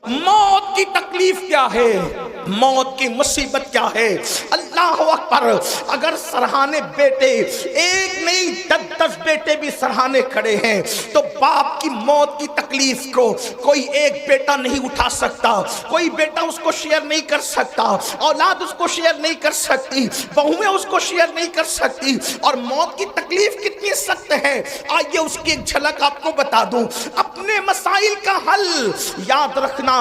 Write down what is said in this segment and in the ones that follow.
موت کی تکلیف کیا ہے، موت کی مصیبت کیا ہے۔ اللہ اکبر، اگر سرہانے بیٹے ایک نہیں 10 بیٹے بھی سرہانے کھڑے ہیں تو باپ کی موت کی تکلیف کو کوئی ایک بیٹا نہیں اٹھا سکتا، کوئی بیٹا اس کو شیئر نہیں کر سکتا، اولاد اس کو شیئر نہیں کر سکتی، بہویں اس کو شیئر نہیں کر سکتی۔ اور موت کی تکلیف کتنی سخت ہے، آئیے اس کی ایک جھلک آپ کو بتا دوں۔ اپنے مسائل کا حل یاد رکھنا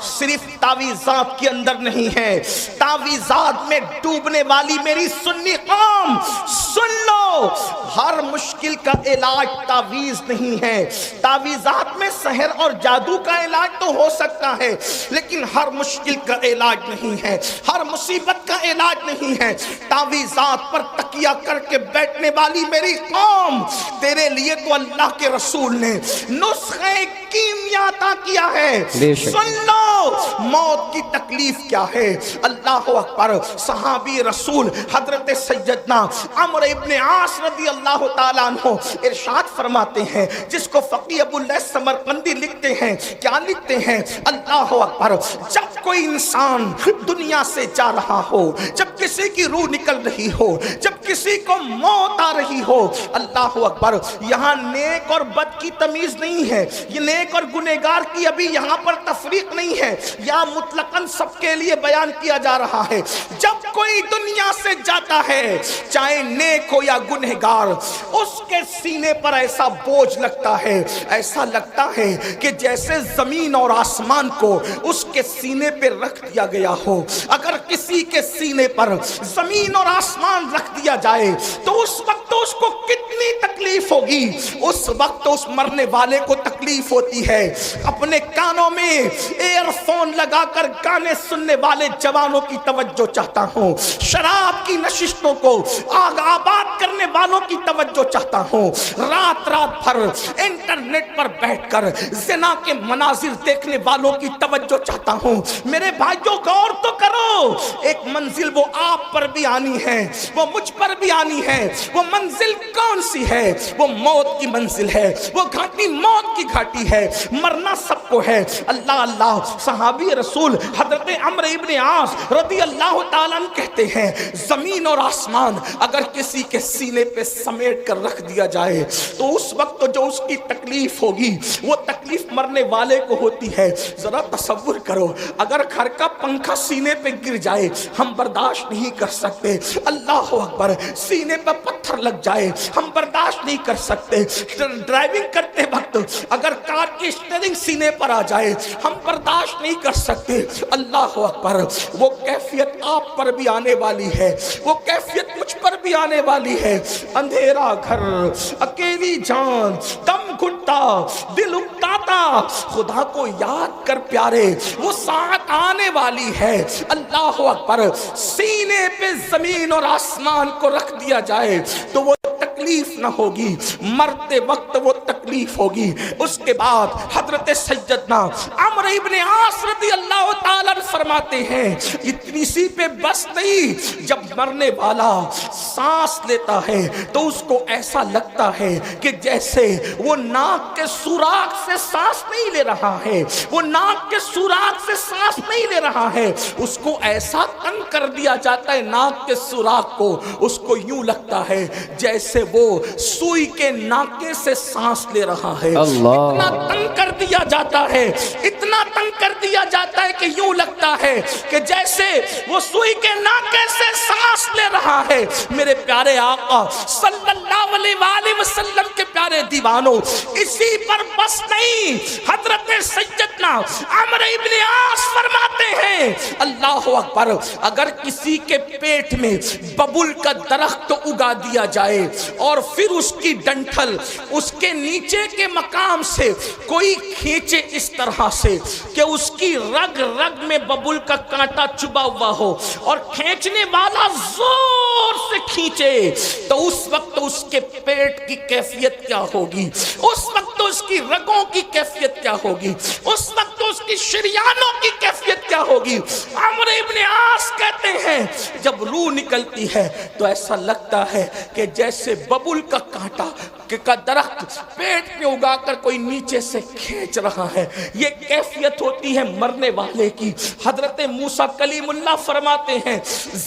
صرف تعویذات کے اندر نہیں ہے، تعویذات میں ڈوبنے والی میری سنی قوم سن لو، ہر مشکل کا علاج تعویذ نہیں ہے۔ تعویذات میں سحر اور جادو کا علاج تو ہو سکتا ہے، لیکن ہر مشکل کا علاج نہیں ہے، ہر مصیبت کا علاج نہیں ہے۔ تعویذات پر تکیہ کر کے بیٹھنے والی میری قوم، تیرے لیے تو اللہ کے رسول نے نسخہ کیمیا عطا کیا ہے۔ سن لو موت کی تکلیف کیا ہے۔ اللہ اکبر، صحابی رسول حضرت سیدنا عمرو ابن عاص رضی اللہ تعالیٰ عنہ ارشاد فرماتے ہیں، جس کو فقیہ ابو اللیث سمرقندی لکھتے ہیں، کیا لکھتے ہیں؟ اللہ اکبر، جب کوئی انسان دنیا سے جا رہا ہو، جب کسی کی روح نکل رہی ہو، جب کسی کو موت آ رہی ہو، اللہ اکبر، یہاں نیک اور بد کی تمیز نہیں ہے، یہ نیک اور گنہگار کی ابھی یہاں پر تفریق نہیں ہے، یا مطلقاً سب کے لیے بیان کیا جا رہا ہے۔ جب کوئی دنیا سے جاتا ہے، چاہے نیک ہو یا گنہگار، اس کے سینے پر ایسا بوجھ لگتا ہے، ایسا لگتا ہے کہ جیسے زمین اور آسمان کو اس کے سینے پہ رکھ دیا گیا ہو۔ اگر کسی کے سینے پر زمین اور آسمان رکھ دیا جائے تو اس وقت اس کو کتنی تکلیف ہوگی، اس وقت اس مرنے والے کو تکلیف ہوتی ہے۔ اپنے کانوں میں ایئر فون لگا کر گانے سننے والے جوانوں کی توجہ چاہتا ہوں، شراب کی نشستوں کو آگ آباد کرنے والوں کی توجہ چاہتا ہوں، رات رات بھر انٹرنیٹ پر بیٹھ کر زنا کے مناظر دیکھنے والوں کی توجہ چاہتا ہوں۔ میرے بھائیوں غور تو کرو، ایک منزل وہ آپ پر بھی آنی ہے، وہ مجھ پر بھی آنی ہے۔ وہ منزل کون سی ہے؟ وہ موت کی منزل ہے، وہ گھاٹی موت کی گھاٹی ہے، مرنا سب کو ہے۔ اللہ اللہ، صحابی رسول حضرت عمرو ابن عاص رضی اللہ تعالیٰ عنہ کہتے ہیں، زمین اور آسمان اگر کسی کے سینے پہ سمیٹ کر رکھ دیا جائے تو اس وقت جو اس کی تکلیف ہوگی وہ تکلیف مرنے والے کو ہوتی ہے۔ ذرا تصور کرو، اگر گھر کا پنکھا سینے پہ گر جائے ہم برداشت نہیں کر سکتے، اللہ اکبر، سینے پہ پتھر لگ جائے ہم برداشت نہیں کر سکتے، ڈرائیونگ کرتے وقت اگر کار کی اسٹیئرنگ سینے پر آ جائے ہم برداشت نہیں کر سکتے۔ اللہ اکبر، وہ کیفیت آپ پر بھی آنے والی ہے، وہ کیفیت مجھ پر بھی آنے والی ہے۔ اندھیرا گھر، اکیلی جان، دم گھٹتا، دل اکتاتا، خدا کو یاد کر پیارے، وہ ساتھ آنے والی ہے۔ اللہ اکبر، سینے پہ زمین اور آسمان کو رکھ دیا جائے تو وہ تکلیف نہ ہوگی، مرتے وقت وہ تکلیف ہوگی۔ اس کے بعد حضرت سیدنا عمرو ابن عاص رضی اللہ تعالیٰ فرماتے ہیں، اتنی سی پہ بس نہیں، جب مرنے والا سانس لیتا ہے تو اس کو ایسا لگتا ہے کہ جیسے وہ ناک کے سوراخ سے سانس نہیں لے رہا ہے، وہ ناک کے سوراخ سے سانس نہیں لے رہا ہے، اس کو ایسا تنگ کر دیا جاتا ہے ناک کے سوراخ کو، اس کو یوں لگتا ہے جیسے وہ سوئی کے ناکے سے سانس لے رہا ہے۔ اتنا تنگ کر دیا جاتا ہے، اتنا تنگ کر دیا جاتا ہے کہ یوں لگتا ہے کہ جیسے وہ سوئی کے ناکے سے سانس لے رہا ہے۔ میرے پیارے آقا صلی اللہ علیہ وآلہ وسلم کے پیارے دیوانوں، اسی پر بس نہیں، حضرت سیدنا عمرو ابن عاص فرماتے ہیں، اللہ اکبر، اگر کسی کے پیٹ میں ببول کا درخت اگا دیا جائے اور پھر اس کی ڈنٹھل اس کے نیچے کے مقام سے کوئی کھینچے اس طرح سے کہ اس کی رگ رگ میں ببول کا کانٹا چبا ہوا ہو اور کھینچنے والا زور سے کھینچے تو اس وقت اس کے پیٹ کی کیفیت کیا ہوگی، اس وقت اس کی رگوں کی کیفیت کیا ہوگی، اس وقت اس کی شریانوں کی کیفیت کیا ہوگی۔ عمرو ابن عاص کہتے ہیں جب روح نکلتی ہے تو ایسا لگتا ہے کہ جیسے ببول کا کانٹا کا درخت پیٹ پہ اگا کر کوئی نیچے سے کھینچ رہا ہے، یہ کیفیت ہوتی ہے مرنے والے کی۔ حضرت موسیٰ کلیم اللہ فرماتے ہیں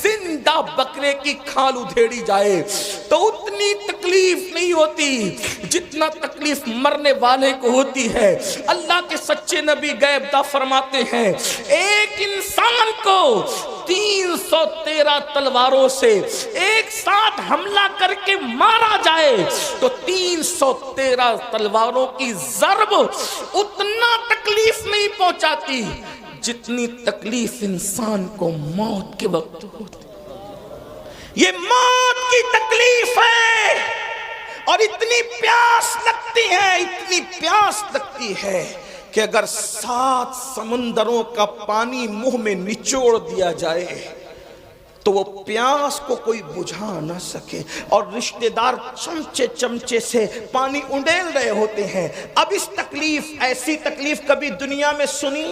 زندہ بکرے کی کھال ادھیڑی جائے تو اتنی تکلیف نہیں ہوتی جتنا تکلیف مرنے والے کو ہوتی ہے۔ اللہ کے سچے نبی غیب دا فرماتے ہیں ایک انسان کو 313 تلواروں سے ایک ساتھ حملہ کر کے مارا جائے تو 313 تلواروں کی ضرب اتنا تکلیف نہیں پہنچاتی جتنی تکلیف انسان کو موت کے وقت ہوتی۔ یہ موت کی تکلیف ہے اور اتنی پیاس لگتی ہے کہ اگر 7 سمندروں کا پانی منہ میں نچوڑ دیا جائے تو وہ پیاس کو کوئی بجھا نہ سکے، اور رشتہ دار چمچے سے پانی انڈیل رہے ہوتے ہیں۔ اب اس ایسی تکلیف کبھی دنیا میں سنی،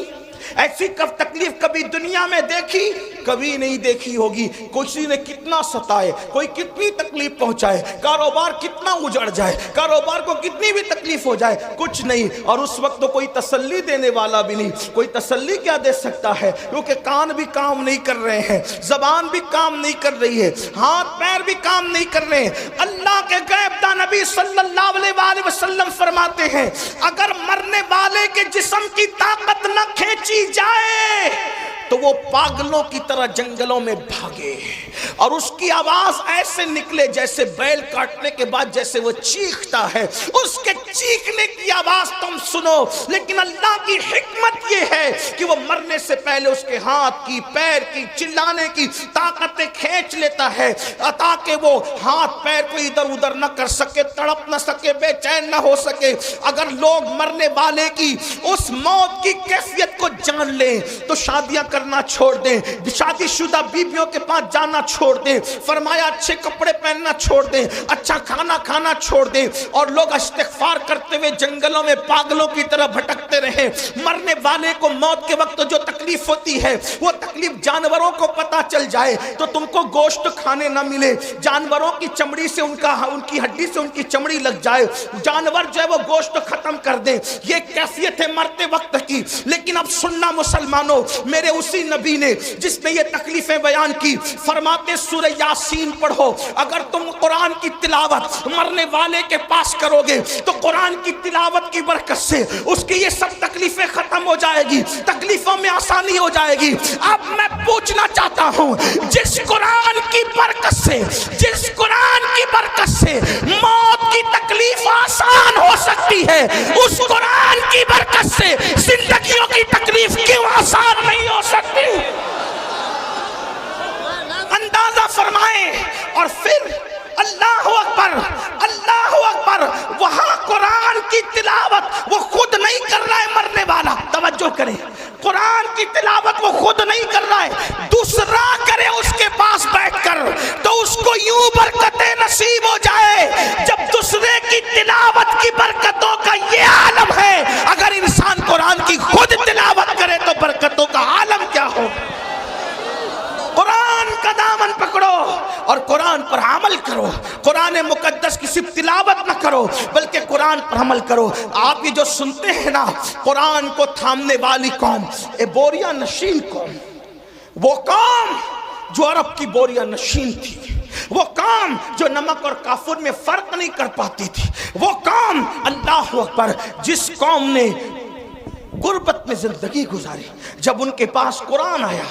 ایسی تکلیف کبھی دنیا میں دیکھی؟ کبھی نہیں دیکھی ہوگی۔ کسی نے کتنا ستائے، کوئی کتنی تکلیف پہنچائے، کاروبار کتنا اجڑ جائے، کاروبار کو کتنی بھی تکلیف ہو جائے، کچھ نہیں، اور اس وقت تو کوئی تسلی دینے والا بھی نہیں۔ کوئی تسلی کیا دے سکتا ہے؟ کیونکہ کان بھی کام نہیں کر رہے ہیں، زبان بھی کام نہیں کر رہی ہے، ہاتھ پیر بھی کام نہیں کر رہے ہیں۔ اللہ کے غیب داں نبی صلی اللہ علیہ وسلم فرماتے ہیں اگر مرنے والے کے جسم کی طاقت نہ کھینچی جائے تو وہ پاگلوں کی طرح جنگلوں میں بھاگے اور اس کی آواز ایسے نکلے جیسے بیل کاٹنے کے بعد جیسے وہ چیختا ہے، اس کے چیخنے کی آواز تم سنو۔ لیکن اللہ کی حکمت یہ ہے کہ وہ مرنے سے پہلے اس کے ہاتھ کی، پیر کی، چلانے کی طاقتیں کھینچ لیتا ہے تاکہ وہ ہاتھ پیر کو ادھر ادھر نہ کر سکے، تڑپ نہ سکے، بے چین نہ ہو سکے۔ اگر لوگ مرنے والے کی اس موت کی کیفیت کو جان لیں تو شادیاں کرنا چھوڑ دیں، شادی شدہ بیویوں کے پاس جانا چھوڑ دیں، فرمایا اچھے کپڑے پہننا چھوڑ دیں، اچھا کھانا کھانا چھوڑ دیں، اور لوگ استغفار کرتے ہوئے جنگلوں میں پاگلوں کی طرح بھٹکتے رہیں۔ مرنے والے کو موت کے وقت جو تکلیف ہوتی ہے وہ تکلیف جانوروں کو پتہ چل جائے تو تم کو گوشت کھانے نہ ملے، جانوروں کی چمڑی سے ان کی ہڈی سے ان کی چمڑی لگ جائے، جانور جو ہے وہ گوشت ختم کر دیں، یہ کیفیت ہے مرتے وقت کی۔ لیکن اب سننا مسلمانوں، میرے اسی نبی نے جس نے یہ تکلیفیں بیان کی فرماتے سورہ یاسین پڑھو، اگر تم قرآن کی تلاوت مرنے والے کے پاس کرو گے تو قرآن کی تلاوت کی برکت سے اس کی یہ سب تکلیفیں ختم ہو جائے گی، تکلیفوں میں آسانی ہو جائے گی۔ اب میں پوچھنا چاہتا ہوں جس قرآن کی برکت سے موت کی تکلیف آسان ہو سکتی ہے اس قرآن کی برکت سے زندگیوں کی تکلیف کیوں آسان نہیں ہو سکتی؟ اندازہ فرمائیں۔ اور پھر اللہ اکبر، اللہ اکبر، وہاں قرآن کی تلاوت وہ خود نہیں کر رہا ہے مرنے والا، توجہ کریں، قرآن کی تلاوت وہ خود نہیں کر رہا ہے، دوسرا کرے اس کے پاس بیٹھ کر تو اس کو یوں برکتیں نصیب ہو جائے۔ جب دوسرے کی تلاوت کی برکتوں کا یہ عالم ہے، اگر انسان قرآن کی خود تلاوت کرے تو برکتوں کا عالم کیا ہو؟ قرآن کا دامن پکڑو اور قرآن پر عمل کرو، قرآن مقدس کی صرف تلاوت نہ کرو بلکہ قرآن پر عمل کرو۔ آپ یہ جو سنتے ہیں نا، قرآن کو تھامنے والی قوم، بوریا نشین قوم، وہ قوم جو عرب کی بوریا نشین تھی، وہ قوم جو نمک اور کافور میں فرق نہیں کر پاتی تھی، وہ قوم اللہ اکبر جس قوم نے غربت میں زندگی گزاری، جب ان کے پاس قرآن آیا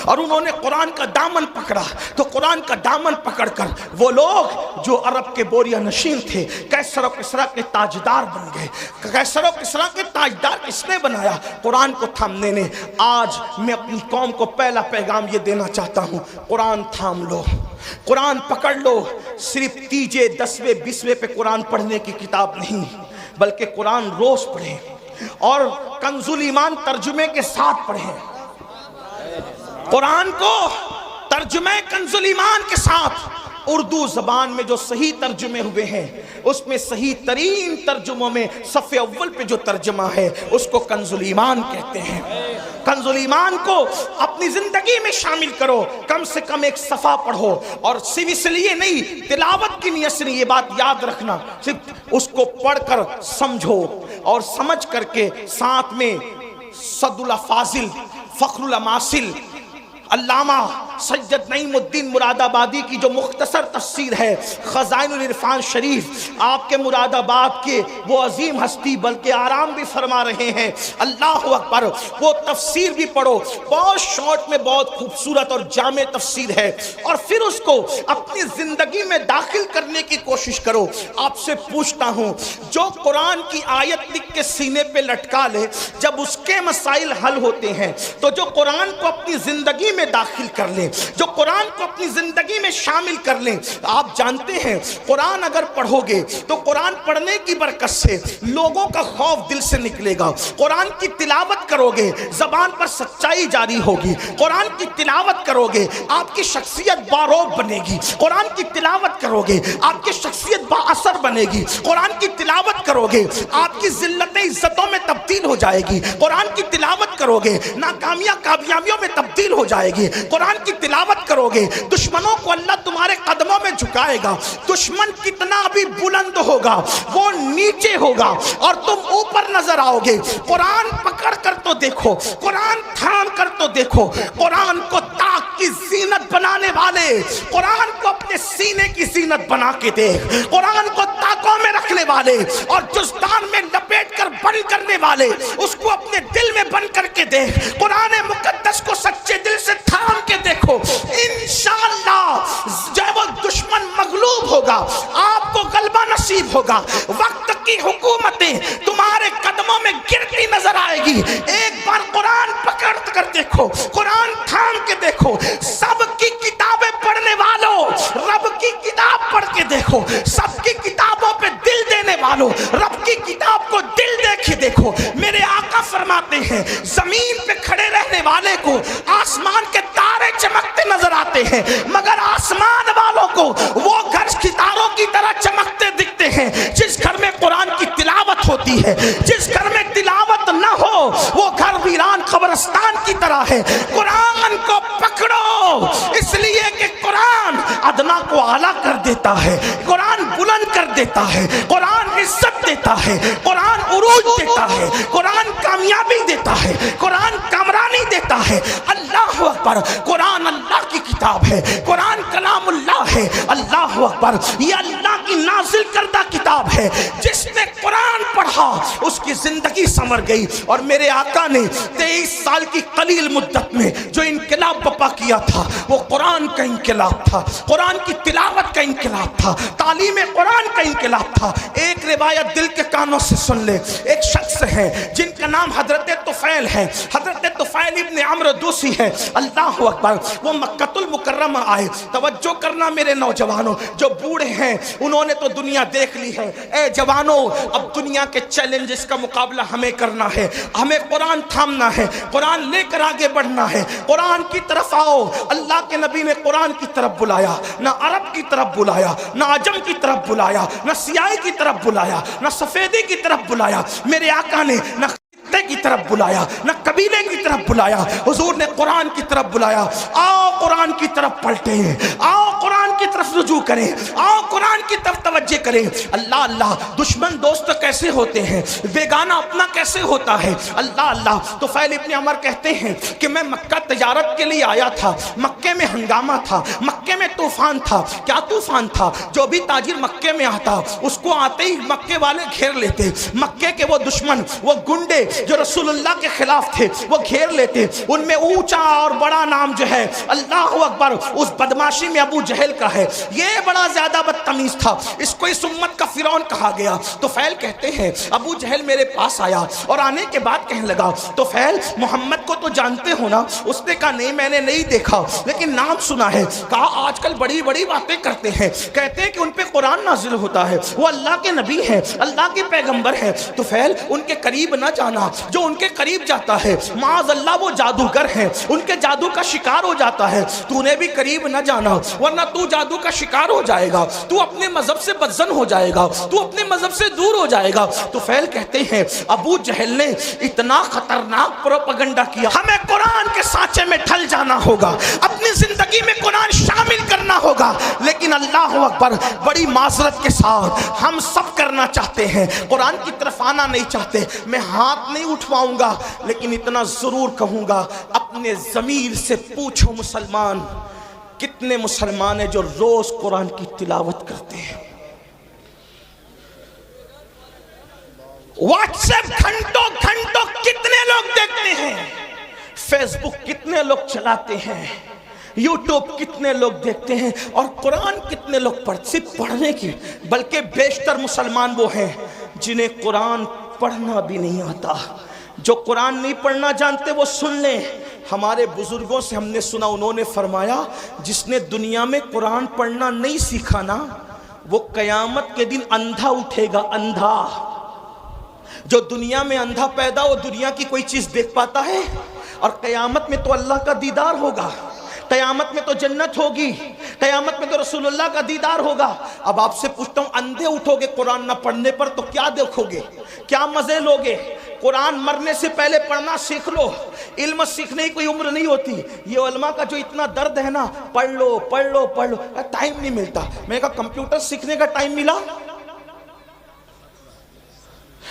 اور انہوں نے قرآن کا دامن پکڑا تو قرآن کا دامن پکڑ کر وہ لوگ جو عرب کے بوریا نشین تھے قیصر و کسریٰ کے تاجدار بن گئے۔ قیصر و کسریٰ کے تاجدار کس نے بنایا؟ قرآن کو تھامنے نے۔ آج میں اپنی قوم کو پہلا پیغام یہ دینا چاہتا ہوں، قرآن تھام لو، قرآن پکڑ لو۔ صرف تیجے 10ویں 20ویں پہ قرآن پڑھنے کی کتاب نہیں بلکہ قرآن روز پڑھیں اور کنز الایمان ترجمے کے ساتھ پڑھیں، قرآن کو ترجمے کنز الایمان کے ساتھ اردو زبان میں جو صحیح ترجمے ہوئے ہیں اس میں صحیح ترین ترجموں میں صف اول پہ جو ترجمہ ہے اس کو کنز الایمان کہتے ہیں۔ کنز الایمان کو اپنی زندگی میں شامل کرو، کم سے کم ایک صفحہ پڑھو، اور صرف اس لیے نہیں، تلاوت کی نیت سے نہیں، یہ بات یاد رکھنا، صرف اس کو پڑھ کر سمجھو اور سمجھ کر کے ساتھ میں صد الافاضل فخر الاماثل علامہ سید نعیم الدین مراد آبادی کی جو مختصر تفسیر ہے خزائن العرفان شریف، آپ کے مراد آباد کے وہ عظیم ہستی بلکہ آرام بھی فرما رہے ہیں، اللہ اکبر، وہ تفسیر بھی پڑھو، بہت شارٹ میں بہت خوبصورت اور جامع تفسیر ہے، اور پھر اس کو اپنی زندگی میں داخل کرنے کی کوشش کرو۔ آپ سے پوچھتا ہوں، جو قرآن کی آیت لکھ کے سینے پہ لٹکا لے، جب اس کے مسائل حل ہوتے ہیں تو جو قرآن کو اپنی زندگی میں داخل کر لیں، جو قرآن کو اپنی زندگی میں شامل کر لیں، آپ جانتے ہیں قرآن اگر پڑھو گے تو قرآن پڑھنے کی برکت سے لوگوں کا خوف دل سے نکلے گا، قرآن کی تلاوت کرو گے زبان پر سچائی جاری ہوگی، قرآن کی تلاوت کرو گے آپ کی شخصیت باروب بنے گی، قرآن کی تلاوت کرو گے آپ کی شخصیت با اثر بنے گی، قرآن کی تلاوت کرو گے آپ کی ذلت عزتوں میں تبدیل ہو جائے گی، قرآن کی تلاوت کرو گے ناکامیاں کامیابیوں میں تبدیل ہو جائے گی، قرآن کی تلاوت کرو گے دشمنوں کو اللہ تمہارے قدموں میں جھکائے گا، دشمن کتنا بھی بلند ہوگا وہ نیچے ہوگا اور تم اوپر نظر آؤ گے۔ قرآن پکڑ کر تو دیکھو، قرآن تھام کر تو دیکھو، قرآن کو طاق کی زینت بنانے والے، قرآن کو اپنے سینے کی زینت بنا کے دیکھ، قرآن کو طاقوں میں رکھنے والے اور جزدان میں لپیٹ کر بند کرنے والے، اس کو اپنے دل میں بند کر کے دیکھ، قرآن مقدس کو سچے دل سے تھام کے دیکھو، انشاءاللہ جب وہ دشمن مغلوب ہوگا آپ کو غلبہ نصیب ہوگا، وقت کی حکومتیں تمہارے قدموں میں گرتی نظر آئے گی۔ ایک بار قرآن پکڑ کر دیکھو، قرآن تھام کے دیکھو، سب کی کتابیں پڑھنے والوں رب کی کتاب پڑھ کے دیکھو، سب کی کتابوں پہ دل دینے والوں رب کی کتاب کو دل دے کے دیکھو۔ میرے آقا فرماتے ہیں زمین پہ کھڑے رہنے والے کو آسمان کے تارے چمکتے نظر آتے ہیں، مگر آسمان والوں کو وہ گھر ستاروں کی طرح چمکتے دکھتے ہیں جس گھر میں قرآن کی تلاوت ہوتی ہے۔ جس گھر میں تلاوت نہ ہو وہ گھر ویران قبرستان کی طرح ہے۔ قرآن کو پکڑو، اس لیے کہ قرآن ادنا کو اعلیٰ کر دیتا ہے، قرآن بلند کر دیتا ہے، قرآن عزت دیتا ہے، قرآن عروج دیتا ہے، قرآن کامیابی دیتا ہے، قرآن کامرانی دیتا ہے۔ اللہ اکبر، قرآن اللہ کی کتاب ہے، قرآن کلام اللہ ہے۔ اللہ اکبر، یہ اللہ کی نازل کردہ کتاب ہے، جس نے قرآن پڑھا اس کی زندگی سنور گئی۔ اور میرے آقا نے 23 سال کی قلیل مدت میں جو انقلاب برپا کیا تھا وہ قرآن کا انقلاب تھا، قرآن کی تلاوت کا انقلاب تھا، تعلیم قرآن کا انقلاب تھا۔ ایک روایت دل کے کانوں سے سن لے، ایک شخص ہے جن کا نام حضرت طفیل ہے، حضرت طفیل ابن عمرو دوسی ہے۔ اللہ اکبر، وہ مکہ المکرمہ آئے۔ توجہ کرنا میرے نوجوانوں، جو بوڑھے ہیں انہوں نے تو دنیا دیکھ لی ہے، اے جوانوں اب دنیا کے چیلنجز کا مقابلہ ہمیں کرنا ہے، ہمیں قرآن تھامنا ہے، قرآن لے کر آگے بڑھنا ہے۔ قرآن کی طرف آؤ، اللہ کے نبی نے قرآن کی طرف بلایا، نہ عرب کی طرف بلایا، نہ عجم کی طرف بلایا، نہ سیاہی کی طرف بلایا، نہ سفیدی کی طرف بلایا۔ میرے آقا نے نہ کی طرف بلایا، نہ قبیلے کی طرف بلایا، حضور نے قرآن کی طرف بلایا۔ آؤ قرآن کی طرف پلٹیں، آؤ قرآن کی طرف رجوع کریں، آؤ قرآن کی طرف توجہ کریں۔ اللہ اللہ، دشمن دوست کیسے ہوتے ہیں، بیگانہ اپنا کیسے ہوتا ہے۔ اللہ اللہ، طفیل ابن عمر کہتے ہیں کہ میں مکہ تجارت کے لیے آیا تھا، مکے میں ہنگامہ تھا، مکے میں طوفان تھا۔ کیا طوفان تھا؟ جو بھی تاجر مکے میں آتا اس کو آتے ہی مکے والے گھیر لیتے، مکے کے وہ دشمن، وہ گنڈے جو رسول اللہ کے خلاف تھے وہ گھیر لیتے۔ ان میں اونچا اور بڑا نام جو ہے اللہ اکبر اس بدماشی میں ابو جہل کا ہے۔ یہ بڑا زیادہ بدتمیز تھا، اس کو اس امت کا فرعون کہا گیا۔ طفیل کہتے ہیں ابو جہل میرے پاس آیا اور آنے کے بعد کہنے لگا طفیل محمد کو تو جانتے ہو نا؟ اس نے کہا نہیں میں نے نہیں دیکھا لیکن نام سنا ہے۔ کہا آج کل بڑی بڑی باتیں کرتے ہیں، کہتے ہیں کہ ان پہ قرآن نازل ہوتا ہے، وہ اللہ کے نبی ہیں، اللہ کے پیغمبر ہیں۔ طفیل ان کے قریب نہ جانا، جو ان کے قریب جاتا ہے معاذ اللہ وہ جادوگر ہیں، ان کے جادو کا شکار ہو جاتا ہے۔ تو نے بھی قریب نہ جانا ورنہ تو جادو کا شکار ہو جائے گا، تو اپنے مذہب سے بدزن ہو جائے گا، تو اپنے مذہب سے دور ہو جائے گا۔ تو فیل کہتے ہیں ابو جہل نے اتنا خطرناک پروپیگنڈا کیا، ہمیں قرآن کے سانچے میں ڈھل جانا ہوگا، اپنی زندگی میں قرآن شامل کرنا ہوگا۔ لیکن اللہ اکبر، بڑی معذرت کے ساتھ ہم سب کرنا چاہتے ہیں، قرآن کی طرف آنا نہیں چاہتے۔ میں ہاتھ نہیں اٹھواؤں گا، لیکن اتنا ضرور کہوں گا، اپنے ضمیر سے پوچھو مسلمان، کتنے مسلمان ہیں جو روز قرآن کی تلاوت کرتے ہیں؟ واٹس ایپ گھنٹوں گھنٹوں کتنے لوگ دیکھتے ہیں؟ فیس بک کتنے لوگ چلاتے ہیں؟ یوٹیوب کتنے لوگ دیکھتے ہیں؟ اور قرآن کتنے لوگ صرف پڑھنے کی، بلکہ بیشتر مسلمان وہ ہیں جنہیں قرآن پڑھنا بھی نہیں آتا۔ جو قرآن نہیں پڑھنا جانتے وہ سن لیں، ہمارے بزرگوں سے ہم نے سنا، انہوں نے فرمایا جس نے دنیا میں قرآن پڑھنا نہیں سیکھا نا، وہ قیامت کے دن اندھا اٹھے گا، اندھا۔ جو دنیا میں اندھا پیدا ہو، دنیا کی کوئی چیز دیکھ پاتا ہے؟ اور قیامت میں تو اللہ کا دیدار ہوگا، قیامت میں تو جنت ہوگی، قیامت میں تو رسول اللہ کا دیدار ہوگا۔ اب آپ سے پوچھتا ہوں، اندھے اٹھو گے قرآن نہ پڑھنے پر تو کیا دیکھو گے، کیا مزے لوگے؟ قرآن مرنے سے پہلے پڑھنا سیکھ لو، علم سیکھنے کی کوئی عمر نہیں ہوتی۔ یہ علماء کا جو اتنا درد ہے نا، پڑھ لو پڑھ لو پڑھ لو، ٹائم نہیں ملتا۔ میں نے کہا کمپیوٹر سیکھنے کا ٹائم ملا،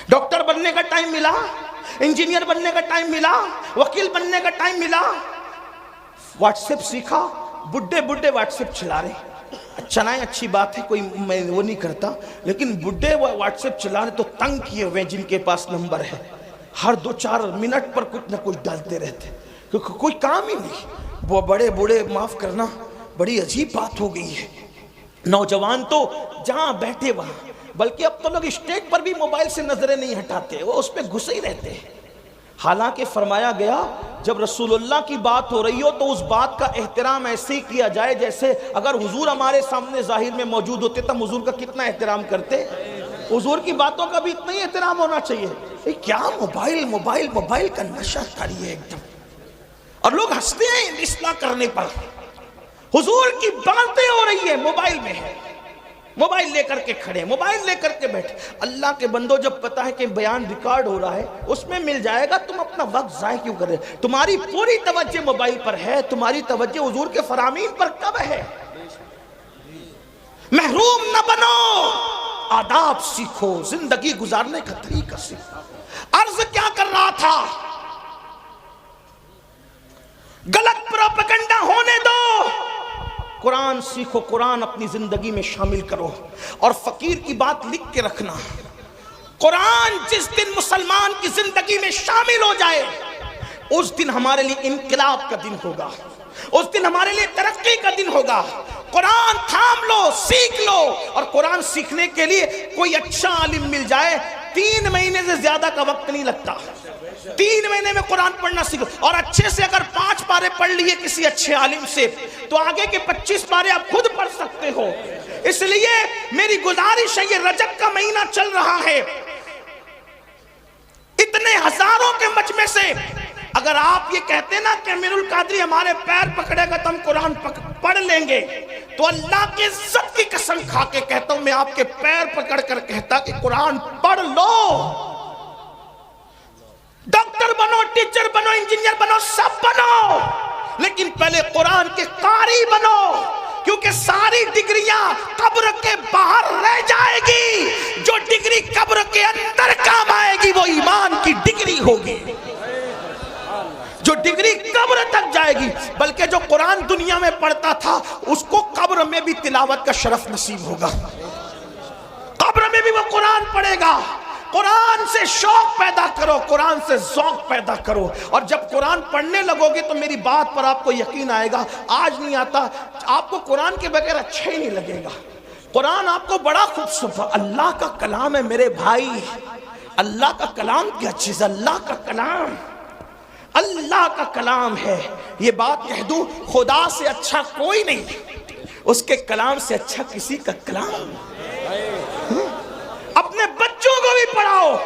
ڈاکٹر بننے کا ٹائم ملا، انجینئر بننے کا ٹائم ملا، وکیل بننے کا ٹائم ملا۔ واٹس ایپ سیکھا، بڈھے بڈھے واٹس ایپ چلا رہے، چلائیں اچھی بات ہے، کوئی میں وہ نہیں کرتا، لیکن بڈھے واٹس ایپ چلا رہے تو تنگ کیے ہوئے جن کے پاس نمبر ہے، ہر 2-4 منٹ پر کچھ نہ کچھ ڈالتے رہتے، کیونکہ کوئی کام ہی نہیں۔ وہ بڑے بوڑھے، معاف کرنا، بڑی عجیب بات ہو گئی ہے۔ نوجوان تو جہاں بیٹھے وہاں، بلکہ اب تو لوگ اسٹیج پر بھی موبائل سے نظریں نہیں ہٹاتے، وہ اس پہ گھسے ہی رہتے ہیں۔ حالانکہ فرمایا گیا جب رسول اللہ کی بات ہو رہی ہو تو اس بات کا احترام ایسے ہی کیا جائے جیسے اگر حضور ہمارے سامنے ظاہر میں موجود ہوتے تو ہم حضور کا کتنا احترام کرتے۔ حضور کی باتوں کا بھی اتنا ہی احترام ہونا چاہیے۔ کیا موبائل موبائل موبائل کا نشہ کاری ہے ایک دم، اور لوگ ہنستے ہیں اصلاح کرنے پر۔ حضور کی باتیں ہو رہی ہے، موبائل میں ہے، موبائل لے کر کے کھڑے، موبائل لے کر کے بیٹھے۔ اللہ کے بندو، جب پتا ہے کہ بیان ریکارڈ ہو رہا ہے، اس میں مل جائے گا، تم اپنا وقت ضائع کیوں کر رہے؟ تمہاری پوری توجہ موبائل پر ہے، تمہاری توجہ حضور کے فرامین پر کب ہے؟ محروم نہ بنو، آداب سیکھو، زندگی گزارنے کا طریقہ سیکھو۔ عرض کیا کر رہا تھا؟ غلط پروپیگنڈا ہونے دو، قرآن سیکھو، قرآن اپنی زندگی میں شامل کرو۔ اور فقیر کی بات لکھ کے رکھنا، قرآن جس دن مسلمان کی زندگی میں شامل ہو جائے، اس دن ہمارے لیے انقلاب کا دن ہوگا، اس دن ہمارے لیے ترقی کا دن ہوگا۔ قرآن تھام لو، سیکھ لو، اور قرآن سیکھنے کے لیے کوئی اچھا عالم مل جائے، 3 مہینے سے زیادہ کا وقت نہیں لگتا، 3 مہینے میں قرآن پڑھنا سیکھو۔ اور اچھے سے اگر 5 پارے پڑھ لیے کسی اچھے عالم سے تو آگے کے 25 پارے آپ خود پڑھ سکتے ہو۔ اس لیے میری گزارش ہے، یہ رجب کا مہینہ چل رہا ہے، اتنے ہزاروں کے مجمع سے اگر آپ یہ کہتے نا کہ امیر القادری ہمارے پیر پکڑے گا تو ہم قرآن پڑھ لیں گے، تو اللہ کی عزت کی قسم کھا کے کہتا ہوں، میں آپ کے پیر پکڑ کر کہتا کہ قرآن پڑھ لو۔ ڈاکٹر بنو، ٹیچر بنو، انجینئر بنو، سب بنو، لیکن پہلے قرآن کے قاری بنو، کیونکہ ساری ڈگریاں قبر کے باہر رہ جائے گی، جو ڈگری قبر کے اندر کام آئے گی وہ ایمان کی ڈگری ہوگی، جو ڈگری قبر تک جائے گی۔ بلکہ جو قرآن دنیا میں پڑھتا تھا اس کو قبر میں بھی تلاوت کا شرف نصیب ہوگا، قبر میں بھی وہ قرآن پڑھے گا۔ قرآن سے شوق پیدا کرو، قرآن سے ذوق پیدا کرو، اور جب قرآن پڑھنے لگو گے تو میری بات پر آپ کو یقین آئے گا، آج نہیں آتا، آپ کو قرآن کے بغیر اچھا ہی نہیں لگے گا۔ قرآن آپ کو بڑا خوبصورت، اللہ کا کلام ہے میرے بھائی، اللہ کا کلام کیا چیز، اللہ کا کلام، اللہ کا کلام ہے۔ یہ بات کہہ دوں، خدا سے اچھا کوئی نہیں، اس کے کلام سے اچھا کسی کا کلام۔ اپنے بچوں کو بھی پڑھاؤ،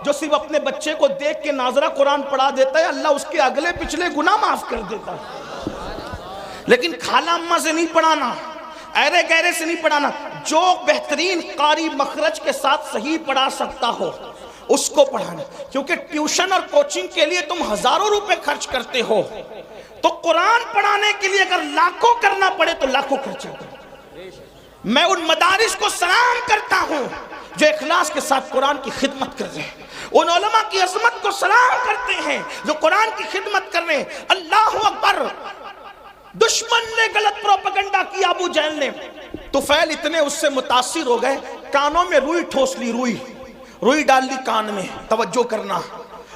جو صرف اپنے بچے کو دیکھ کے ناظرہ قرآن پڑھا دیتا ہے، اللہ اس کے اگلے پچھلے گناہ معاف کر دیتا ہے۔ لیکن خالہ اماں سے نہیں پڑھانا، ایرے گہرے سے نہیں پڑھانا، جو بہترین قاری مخرج کے ساتھ صحیح پڑھا سکتا ہو اس کو پڑھانا، کیونکہ ٹیوشن اور کوچنگ کے لیے تم ہزاروں روپے خرچ کرتے ہو، تو قرآن پڑھانے کے لیے اگر لاکھوں کرنا پڑے تو لاکھوں خرچہ کرو۔ میں ان مدارس کو سلام کرتا ہوں جو اخلاص کے ساتھ قرآن کی خدمت کر رہے ہیں، ان علماء کی عظمت کو سلام کرتے ہیں جو قرآن کی خدمت کر رہے ہیں۔ اللہ اکبر! دشمن نے غلط پروپیگنڈا کیا، ابو جہل نے، طفیل اتنے اس سے متاثر ہو گئے، کانوں میں روئی ٹھوس لی، روئی ڈال لی کان میں۔ توجہ کرنا،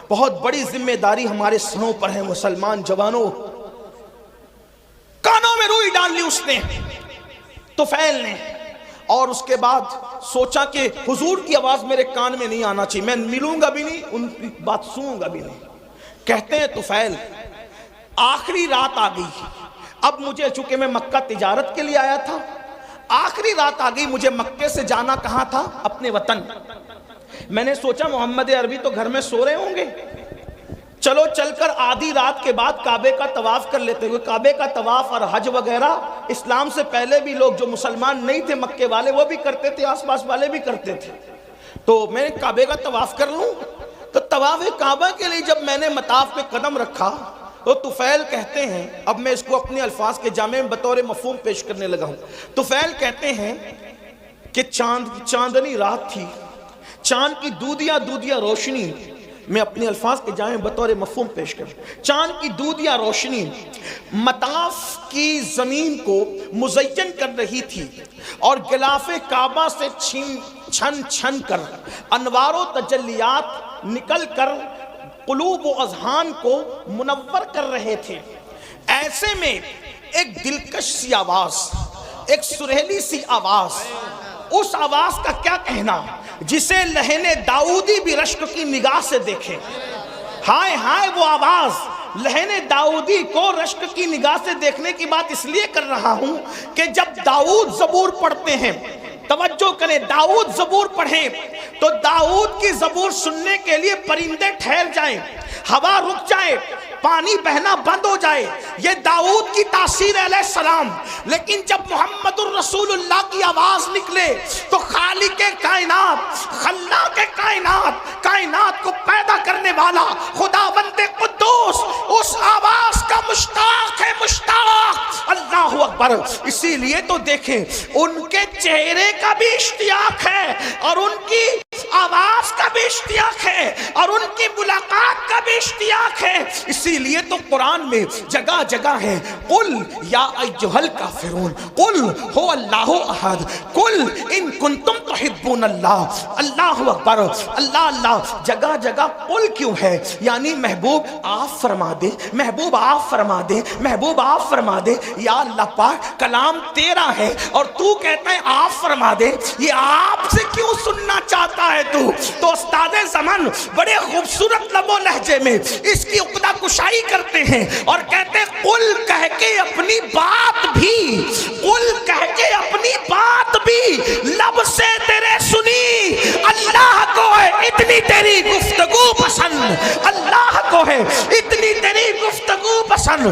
بہت بڑی ذمہ داری ہمارے سروں پر ہے مسلمان جوانوں۔ کانوں میں روئی ڈال لی اس نے، طفیل نے، اور اس کے بعد سوچا کہ حضور کی آواز میرے کان میں نہیں آنا چاہیے، میں ملوں گا بھی نہیں، ان کی بات سنوں گا بھی نہیں۔ کہتے ہیں طفیل آخری رات آ گئی، اب مجھے، چونکہ میں مکہ تجارت کے لیے آیا تھا، آخری رات آ گئی، مجھے مکے سے جانا کہاں تھا؟ اپنے وطن۔ میں نے سوچا محمد عربی تو گھر میں سو رہے ہوں گے، چلو چل کر آدھی رات کے بعد کعبے کا طواف کر لیتے ہوئے۔ کعبے کا طواف اور حج وغیرہ اسلام سے پہلے بھی لوگ جو مسلمان نہیں تھے مکے والے وہ بھی کرتے تھے، آس پاس والے بھی کرتے تھے، تو میں کعبے کا طواف کر لوں۔ تو طواف کعبہ کے لیے جب میں نے مطاف پہ قدم رکھا تو طفیل کہتے ہیں، اب میں اس کو اپنے الفاظ کے جامع میں بطور مفہوم پیش کرنے لگا ہوں۔ طفیل کہتے ہیں کہ چاندنی رات تھی، چاند کی دودیا روشنی، میں اپنے الفاظ کے جامع بطور مفہوم پیش کروں، چاند کی دودیا روشنی مطاف کی زمین کو مزین کر رہی تھی، اور غلاف کعبہ سے چھن چھن کر انوار و تجلیات نکل کر قلوب و اذہان کو منور کر رہے تھے۔ ایسے میں ایک دلکش سی آواز، ایک سریلی سی آواز، اس آواز کا کیا کہنا جسے لہن داؤدی بھی رشک کی نگاہ سے دیکھے۔ ہائے ہائے وہ آواز، لہن داؤدی کو رشک کی نگاہ سے دیکھنے کی بات اس لیے کر رہا ہوں کہ جب داؤد زبور پڑھتے ہیں، توجہ کریں، داؤد زبور پڑھیں تو داؤد کی زبور سننے کے لیے پرندے ٹھہر جائیں، ہوا رک جائے، پانی بہنا بند ہو جائے، یہ داؤد کی تاثیر علیہ السلام۔ لیکن جب محمد الرسول اللہ کی آواز نکلے تو خالق کائنات، خلاق کائنات، کائنات کو پیدا کرنے والا خداوند قدوس اس آواز کا مشتاق ہے، مشتاق۔ اللہ اکبر! اسی لیے تو دیکھیں ان کے چہرے کا بھی اشتیاق ہے، اور ان کی آواز کا بھی اشتیاق ہے، اور ان کی ملاقات کا بھی اشتیاق ہے۔ اسی لیے تو قرآن میں جگہ جگہ ہے، قل یا ایھا الکافرون، قل هو اللہ احد، قل ان کنتم تحبون اللہ۔ اللہ اکبر! اللہ اللہ! جگہ جگہ قل کیوں ہے؟ یعنی محبوب آپ فرما دے، محبوب آپ فرما دے، محبوب آپ فرما دے۔ یا اللہ پاک، کلام تیرا ہے اور تو کہتا ہے آپ فرما دے، یہ آپ سے کیوں سننا چاہتا ہے تو استاد زمان بڑے خوبصورت لب و لہجے میں اس کی عقدہ کشائی کرتے ہیں اور کہتے ہیں قل کہہ کے اپنی بات بھی، قل کہہ کے اپنی بات بھی لب سے تیرے سنی۔ اللہ کو ہے اتنی تیری گفتگو پسند، اللہ کو ہے اتنی تیری گفتگو پسند۔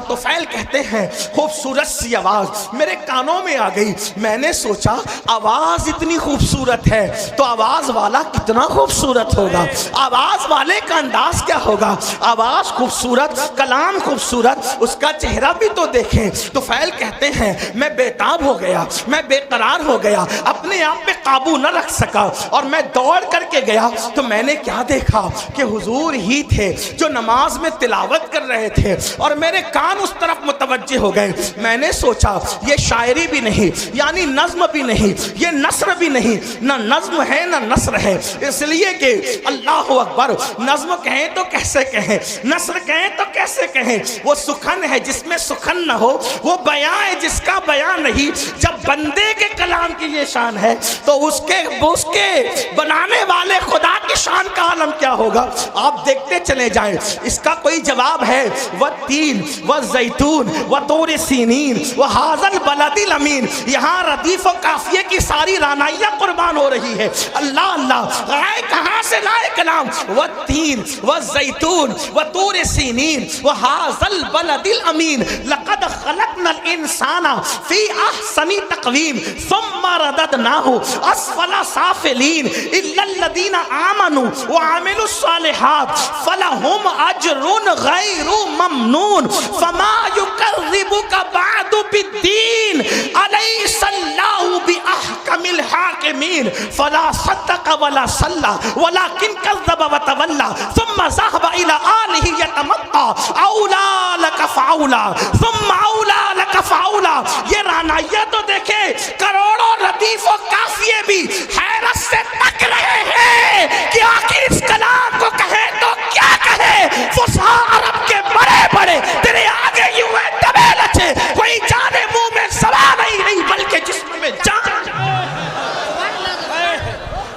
طفیل کہتے ہیں خوبصورت سی آواز میرے کانوں میں آ گئی، میں نے سوچا آواز اتنی خوبصورت ہے تو آواز والا کتنا خوبصورت ہوگا، آواز والے کا انداز کیا ہوگا۔ آواز خوبصورت، کلام خوبصورت، اس کا چہرہ بھی تو دیکھیں۔ طفیل کہتے ہیں میں بےتاب ہو گیا، میں بے قرار ہو گیا، اپنے آپ پہ قابو نہ رکھ سکا، اور میں دوڑ کر کے گیا تو میں نے کیا دیکھا کہ حضور ہی تھے جو نماز میں تلاوت کر رہے تھے، اور میرے کان اس طرف متوجہ ہو گئے۔ میں نے سوچا یہ شاعری بھی نہیں، یعنی نظم بھی نہیں، یہ نثر بھی نہیں، نہ نظم ہے نہ نثر ہے، اس لیے کہ اللہ اکبر، نظم کہیں تو کیسے کہیں، نثر کہیں تو کیسے کہیں، وہ سخن ہے جس میں سخن نہ ہو، وہ بیان ہے جس کا بیان نہیں۔ جب بندے کے کلام کی یہ شان ہے تو اس کے بنانے والے خدا کی شان کا عالم کیا ہوگا۔ آپ دیکھتے چلے جائیں، اس کا کوئی جواب ہے۔ والتین والزیتون وطور سینین وہذا البلد الامین. یہاں ردیف و قافیے کی ساری رانائیاں قربان ہو رہی ہے. اللہ اللہ آئے کہاں سے لائے کلام؟ والتین والزیتون وطور سینین وہذا البلد الامین لقد خلقنا الانسان فی احسن تقویم ثم رددناہ اسفل سافلین الا الذین آمنوا وعملوا الصالحات فلہم اجر غیر ممنون فما یکذبک بعد بالدین الیس اللہ باحکم الحاکمین فلا صدق ولا صلی ولکن کذب وتولی ثم ذهب الى آلہ یتمطى اولا لک فاولا ثم اولا لک فاولا. یہ رانائیہ تو دیکھے کروڑوں ردیف و قافیے بھی حیرت سے تک رہے ہیں کہ آخر اس کلام کو کہے تو کیا کہے. فصحا عرب کے بڑے بڑے تیرے آگے یوں ہے دبے لچے کوئی جانے منہ میں سوا نہیں بلکہ جسم میں جان.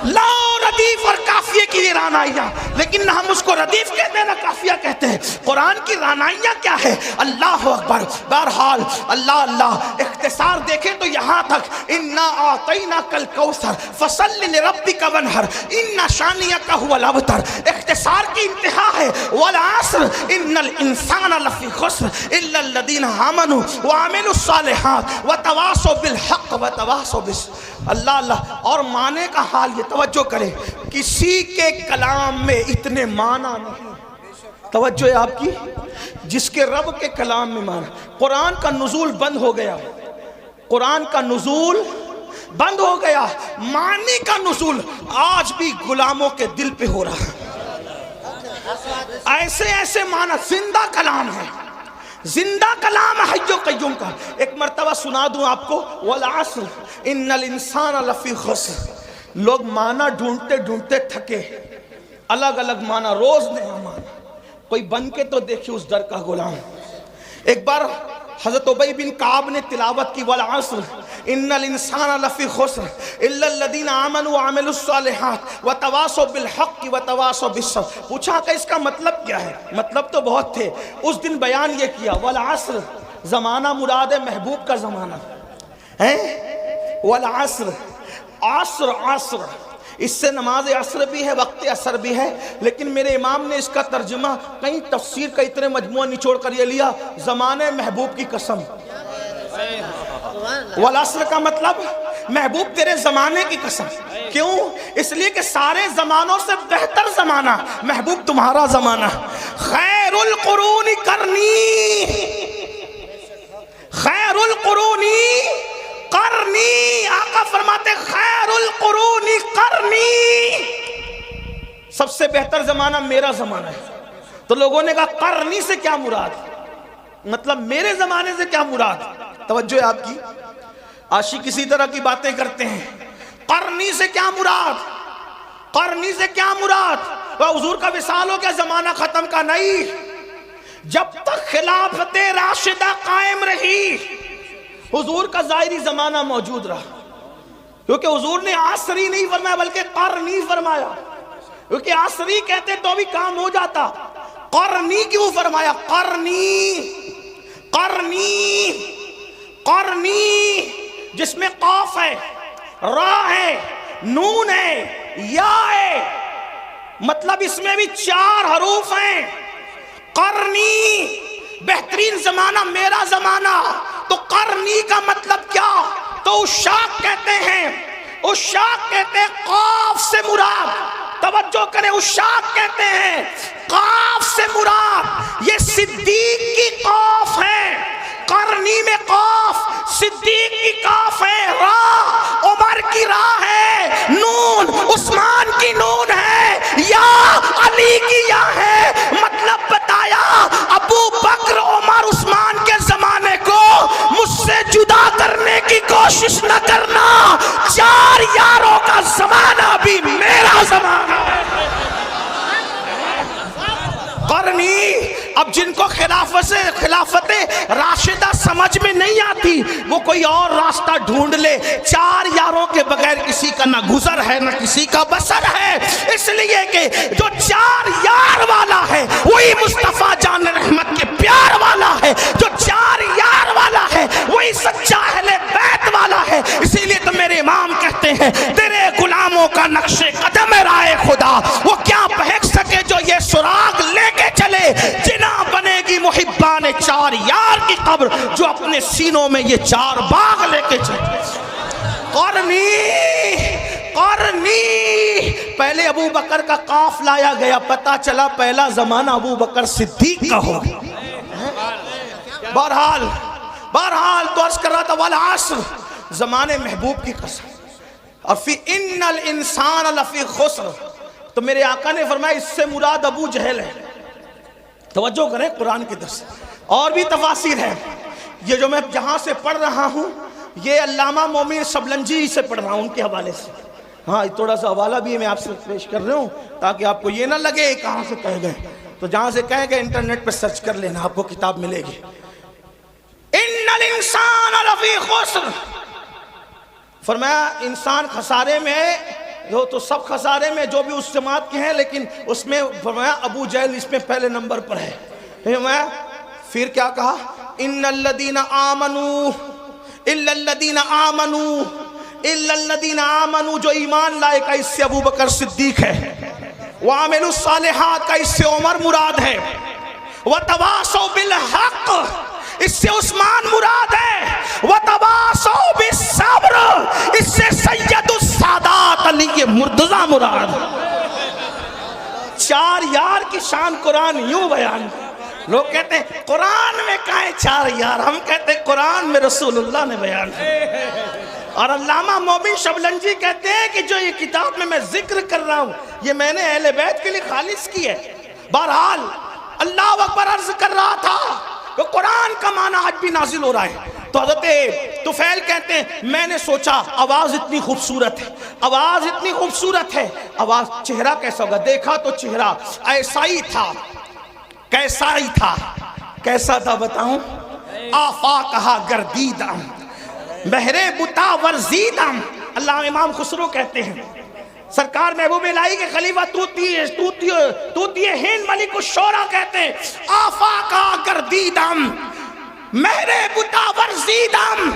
لا ردیف اور قافیے کی یہ رانائیاں، لیکن نہ ہم اس کو ردیف کہتے ہیں نہ قافیہ کہتے ہیں. قرآن کی رانائیاں کیا ہے؟ اللہ اکبر. بہرحال اللہ اللہ اختصار دیکھیں تو یہاں تک انا اعطیناک الکوثر فصل لربک وانحر ان شانئک هو الابتر. اختصار کی انتہا ہے والعصر ان الانسان لفی خسر الا الذین آمنوا وعملوا الصالحات وتواصوا بالحق وتواصوا بالصبر. اللہ اللہ. اور معنی کا حال یہ توجہ کرے، کسی کے کلام میں اتنے معنی نہیں. توجہ ہے آپ کی، جس کے رب کے کلام میں معنی. قرآن کا نزول بند ہو گیا، قرآن کا نزول بند ہو گیا، معنی کا نزول آج بھی غلاموں کے دل پہ ہو رہا ہے. ایسے ایسے معنی زندہ کلام ہے، زندہ کلام حی و قیوم کا. ایک مرتبہ سنا دوں آپ کو، والعصر ان الانسان لفی خسر. لوگ معنی ڈھونڈتے ڈھونڈتے تھکے، الگ الگ معنی، روز نیا معنی. کوئی بن کے تو دیکھیں اس در کا غلام. ایک بار حضرت ابی بن کعب نے تلاوت کی والعصر ان الانسان لفی خسر الا الذین آمنوا وعملوا الصالحات وتواصوا بالحق وتواصوا بالصبر. پوچھا کہ اس کا مطلب کیا ہے؟ مطلب تو بہت تھے. اس دن بیان یہ کیا والعصر زمانہ مراد ہے محبوب کا زمانہ ہے. والعصر عصر عصر اس سے نماز عصر بھی ہے، وقت عصر بھی ہے، لیکن میرے امام نے اس کا ترجمہ کہیں تفسیر کا اتنے مجموعہ نچوڑ کر یہ لیا زمانے محبوب کی قسم. والعصر کا مطلب محبوب تیرے زمانے کی قسم. کیوں؟ اس لیے کہ سارے زمانوں سے بہتر زمانہ محبوب تمہارا زمانہ. خیر القرون کرنی، خیر القرون کرنی. آقا فرماتے خیر القرون کرنی، سب سے بہتر زمانہ میرا زمانہ ہے. تو لوگوں نے کہا کرنی سے کیا مراد؟ مطلب میرے زمانے سے کیا مراد؟ توجہ ہے آپ کی. عاشق اسی طرح کی باتیں کرتے ہیں. قرنی سے کیا مراد؟ قرنی سے کیا مراد؟ وہ حضور کا وصال ہو گیا، زمانہ ختم کا نہیں. جب تک خلافت راشدہ قائم رہی حضور کا ظاہری زمانہ موجود رہا. کیونکہ حضور نے عصری نہیں فرمایا بلکہ قرنی فرمایا. کیونکہ عصری کہتے تو بھی کام ہو جاتا، قرنی کیوں فرمایا؟ قرنی قرنی قرنی جس میں قاف ہے، را ہے، نون ہے، یا ہے، مطلب اس میں بھی 4 حروف ہیں. قرنی بہترین زمانہ میرا زمانہ. تو قرنی کا مطلب کیا؟ تو عشاق کہتے ہیں، عشاق کہتے ہیں قاف سے مراد. توجہ کریں، عشاق کہتے ہیں قاف سے مراد یہ صدیق کی قاف ہے. قرنی میں قاف، صدیق کی قاف ہے، را عمر کی را ہے، نون عثمان کی نون ہے، یا علی کی یا ہے. مطلب بتایا ابو بکر عمر عثمان کے زمانے کو مجھ سے جدا کرنے کی کوشش نہ کرنا. 4 یاروں کا زمانہ بھی میرا زمانہ ہے. قرنی. اب جن کو خلافت راشدہ سمجھ میں نہیں آتی وہ کوئی اور راستہ ڈھونڈ لے. 4 یاروں کے بغیر کسی کا نہ گزر ہے نہ کسی کا بسر ہے. اس لیے کہ جو 4 یار والا ہے وہی مصطفیٰ جان رحمت کے پیار والا محبان چار یار کی قبر جو اپنے سینوں میں یہ چار باغ لے کے چلے. قرنی پہلے ابو بکر کا قاف لایا گیا، پتہ چلا پہلا زمانہ ابو بکر صدیق کا ہو. بہرحال تو عرض کر رہا تھا والعصر، زمانے محبوب کی قسم. اور فی ان الانسان لفی خسر، تو میرے آقا نے فرمایا اس سے مراد ابو جہل ہے. توجہ کریں قرآن کی درس، اور بھی تفاسیر ہے. یہ جو میں جہاں سے پڑھ رہا ہوں یہ علامہ مومن شبلنجی سے پڑھ رہا ہوں، ان کے حوالے سے. ہاں تھوڑا سا حوالہ بھی میں آپ سے پیش کر رہا ہوں تاکہ آپ کو یہ نہ لگے کہاں سے کہہ گئے. تو جہاں سے کہہ گئے انٹرنیٹ پہ سرچ کر لینا، آپ کو کتاب ملے گی. ان الانسان لفی خسر، فرمایا انسان خسارے میں ہے. جو تو سب خسارے میں جو بھی اس جماعت کے ہیں، لیکن اس میں فرمایا ابو جہل اس میں پہلے نمبر پر ہے. پھر کیا کہا؟ ان الذین آمنوا الا الذین آمنوا الا الذین آمنوا، جو ایمان لائے کا اس سے ابو بکر صدیق ہے. وعملوا الصالحات کا اس سے عمر مراد ہے. وتواصوا بالحق اس سے عثمان مراد ہے. وتواصوا بالصبر اس سے سید السادات علی مرتضیٰ مراد. چار یار کی شان قرآن یوں بیان. لوگ کہتے ہیں قرآن میں کہاں ہے چار یار، ہم کہتے ہیں قرآن میں رسول اللہ نے بیان. اور علامہ مومن شبلنجی کہتے ہیں کہ جو یہ کتاب میں ذکر کر رہا ہوں یہ میں نے اہل بیت کے لیے خالص کی ہے. بہرحال اللہ اکبر عرض کر رہا تھا کہ قرآن کا معنی آج بھی نازل ہو رہا ہے. تو حضرت طفیل کہتے ہیں میں نے سوچا آواز اتنی خوبصورت ہے، آواز اتنی خوبصورت ہے، آواز چہرہ کیسا ہوگا؟ دیکھا تو چہرہ ایسا ہی تھا. کیسا ہی تھا؟ کیسا تھا بتاؤں؟ آفاقہا گردیدم بہرے بتا ورزیدم. اللہ امام خسرو کہتے ہیں سرکار محبوب الہی کے خلیفہ توتی ہند ملک الشورى کہتے ہیں آفاقہا گردیدم مہرے بتا ورزیدم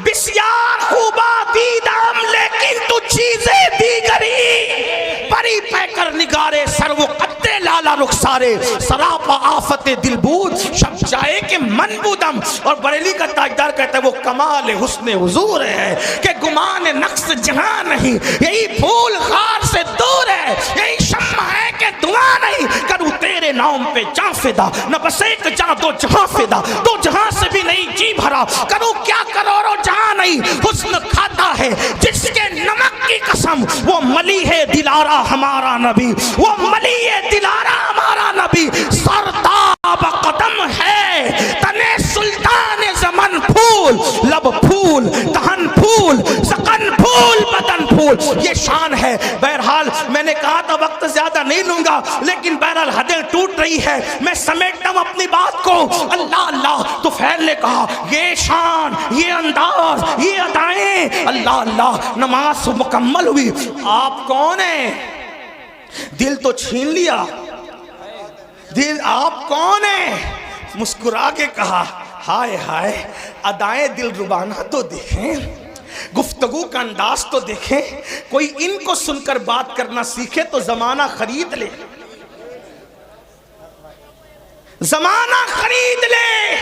بسیار خوبا دیدم لیکن تو چیزیں دیگری پری پہ کر نگارے سر و قد لالا رخسارے سراپا آفت دل بود شب جائے کہ من بودم. اور بریلی کا تاجدار کہتا ہے وہ کمال حسن حضور ہے کہ گمان نقص جہاں نہیں، یہی پھول خار سے دور ہے، یہی شمع ہے کہ دعا نہیں. کروں تیرے نام پہ جاں فدا نہ بس ایک جاں دو جہاں فدا، دو جہاں سے بھی نہیں جی بھرا. کروں کیا کروڑوں جہاں نہیں، حسن کھاتا ہے جس کے نمک کی قسم. وہ ملی ہے دلارا ہمارا نبی، وہ ملی ہے دلارا ہمارا نبی. سرداب قدم ہے تنے سلطان زمن پھول، لب پھول دہن پھول سقن پھول بدن پھول. یہ شان ہے. بہرحال میں نے کہا تھا وقت زیادہ نہیں لوں گا، لیکن بہرحال حدیں ٹوٹ رہی ہے، میں سمیٹتا ہوں اپنی بات کو. اللہ اللہ تو فیل نے کہا یہ شان، یہ انداز، یہ ادائیں. اللہ اللہ نماز مکمل ہوئی. آپ کون ہیں؟ دل تو چھین لیا. دل آپ کون ہیں؟ مسکرا کے کہا ہائے ہائے ادائیں دل ربانہ تو دیکھیں، گفتگو کا انداز تو دیکھیں. کوئی ان کو سن کر بات کرنا سیکھے تو زمانہ خرید لے، زمانہ خرید لے.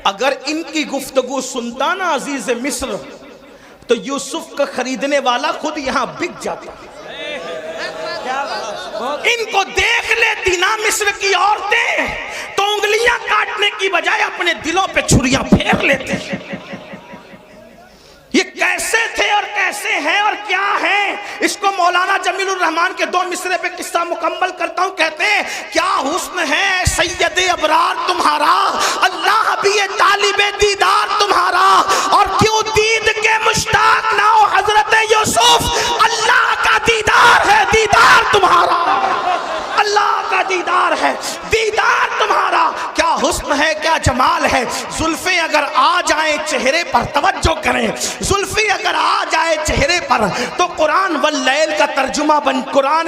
اگر ان کی گفتگو سنتا نا عزیز مصر تو یوسف کا خریدنے والا خود یہاں بک جاتا. ان کو دیکھ لیتی نا مصر کی عورتیں تو انگلیاں کاٹنے کی بجائے اپنے دلوں پہ چھریاں پھیر لیتے. یہ کیسے تھے اور کیسے ہیں اور کیا ہیں؟ اس کو مولانا جمیل الرحمن کے 2 مصرے پہ قصہ مکمل کرتا ہوں. کہتے ہیں کیا حسن ہے سید ابرار تمہارا، اللہ بھی یہ طالب دیدار تمہارا. اور کیوں دید کے مشتاق نہ ہو حضرت یوسف، اللہ کا دیدار ہے دیدار تمہارا، اللہ کا دیدار ہے دیدار تمہارا. کیا حسن ہے کیا جمال ہے. زلفیں اگر آ جائیں چہرے پر، توجہ کریں، زلفیں اگر آ جائے چہرے پر تو قرآن واللیل کا ترجمہ بن قرآن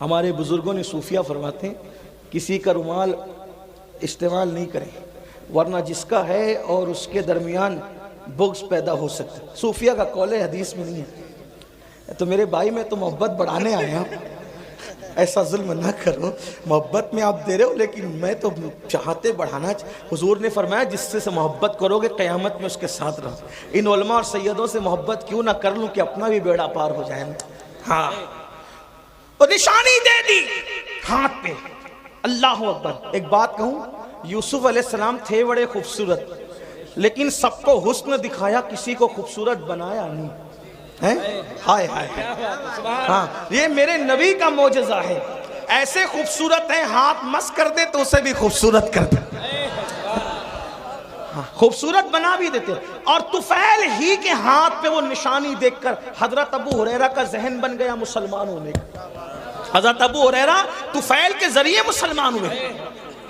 ہمارے بزرگوں نے صوفیہ فرماتے ہیں کسی کا رومال استعمال نہیں کریں ورنہ جس کا ہے اور اس کے درمیان بغض پیدا ہو سکتا ہے۔ صوفیہ کا قول حدیث میں نہیں ہے۔ تو میرے بھائی میں تو محبت بڑھانے آیا ہوں، ایسا ظلم نہ کرو، محبت میں آپ دے رہے ہو لیکن میں تو چاہتے بڑھانا۔ حضور نے فرمایا جس سے محبت کرو گے قیامت میں اس کے ساتھ رہو۔ ان علماء اور سیدوں سے محبت کیوں نہ کر لوں کہ اپنا بھی بیڑا پار ہو جائے۔ ہاں تو نشانی دے دی ہاتھ پہ، اللہ اکبر۔ ایک بات کہوں، یوسف علیہ السلام تھے بڑے خوبصورت لیکن سب کو حسن دکھایا، کسی کو خوبصورت بنایا نہیں۔ ہائے ہائے، ہاں یہ میرے نبی کا معجزہ ہے۔ ایسے خوبصورت ہیں ہاتھ مس کر دے تو اسے بھی خوبصورت کر دے، خوبصورت بنا بھی دیتے۔ اور طفیل ہی کے ہاتھ پہ وہ نشانی دیکھ کر حضرت ابو ہریرہ کا ذہن بن گیا مسلمان ہونے کا۔ حضرت ابو ہریرہ طفیل کے ذریعے مسلمان ہوئے۔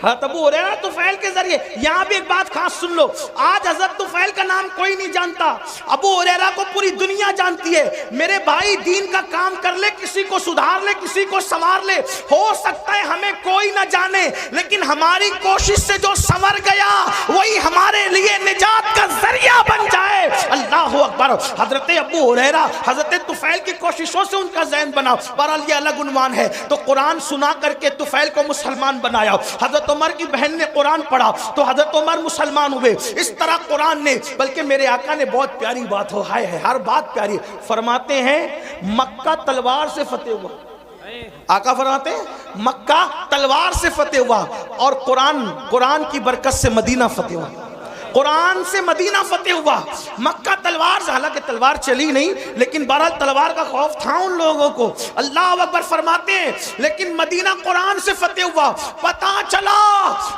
حضرت ابو ہریرہ طفیل کے ذریعے۔ یہاں بھی ایک بات خاص سن لو، آج حضرت طفیل کا نام کوئی نہیں جانتا، ابو ہریرہ کو پوری دنیا جانتی ہے۔ میرے بھائی دین کا کام کر لے، کسی کو سدھار لے، کسی کو سنوار لے، ہو سکتا ہے ہمیں کوئی نہ جانے لیکن ہماری کوشش سے جو سنور گیا وہی ہمارے لیے نجات کا ذریعہ بن جائے۔ اللہ اکبر۔ حضرت ابو ہریرہ حضرت طفیل کی کوششوں سے ان کا ذہن بنا۔ بہرحال یہ الگ عنوان ہے۔ تو قرآن سنا کر کے طفیل کو مسلمان بنایا۔ حضرت عمر کی بہن نے قرآن پڑھا تو حضرت عمر مسلمان ہوئے۔ اس طرح قرآن نے، بلکہ میرے آقا نے بہت پیاری بات ہو، ہائے ہے ہر بات پیاری، فرماتے ہیں مکہ تلوار سے فتح ہوا۔ آقا فرماتے ہیں مکہ تلوار سے فتح ہوا اور قرآن کی برکت سے مدینہ فتح ہوا۔ قرآن سے مدینہ فتح ہوا، مکہ تلوار سے، حالانکہ تلوار چلی نہیں لیکن بہرحال تلوار کا خوف تھا ان لوگوں کو۔ اللہ اکبر فرماتے ہیں لیکن مدینہ قرآن سے فتح ہوا۔ پتہ چلا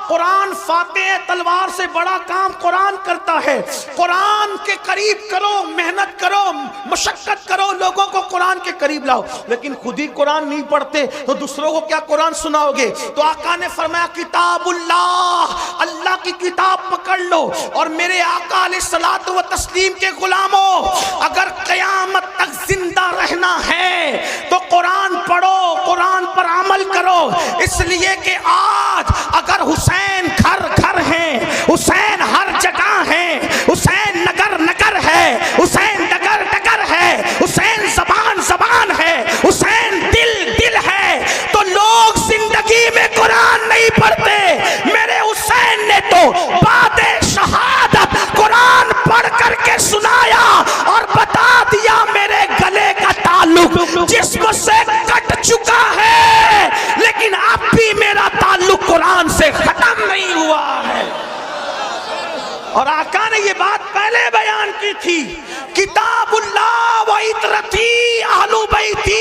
قرآن فاتح ہے، تلوار سے بڑا کام قرآن کرتا ہے۔ قرآن کے قریب کرو، محنت کرو، مشقت کرو، لوگوں کو قرآن کے قریب لاؤ، لیکن خود ہی قرآن نہیں پڑھتے تو دوسروں کو کیا قرآن سناؤ گے؟ تو آقا نے فرمایا کتاب اللہ، اللہ کی کتاب پکڑ لو۔ اور میرے آقا علیہ الصلوۃ والتسلیم کے غلاموں، اگر قیامت تک زندہ رہنا ہے تو قرآن پڑھو، قرآن پر عمل کرو، اس لیے کہ آج اگر حسین گھر گھر ہیں، حسین ہر جگہ ہیں، حسین نگر نگر ہے، حسین ڈگر ڈگر ہے، حسین زبان زبان ہے، حسین دل دل ہے، تو لوگ زندگی میں قرآن نہیں پڑھتے۔ میرے حسین نے تو بعد شہادت قرآن پڑھ کر کے سنایا اور بتا دیا میرے گلے کا تعلق جسم سے کٹ چکا ہے لیکن اب بھی میرا تعلق قرآن سے ختم نہیں ہوا ہے۔ اور آقا نے یہ بات پہلے بیان کی تھی، کتاب اللہ و عطرتی اہل بیتی،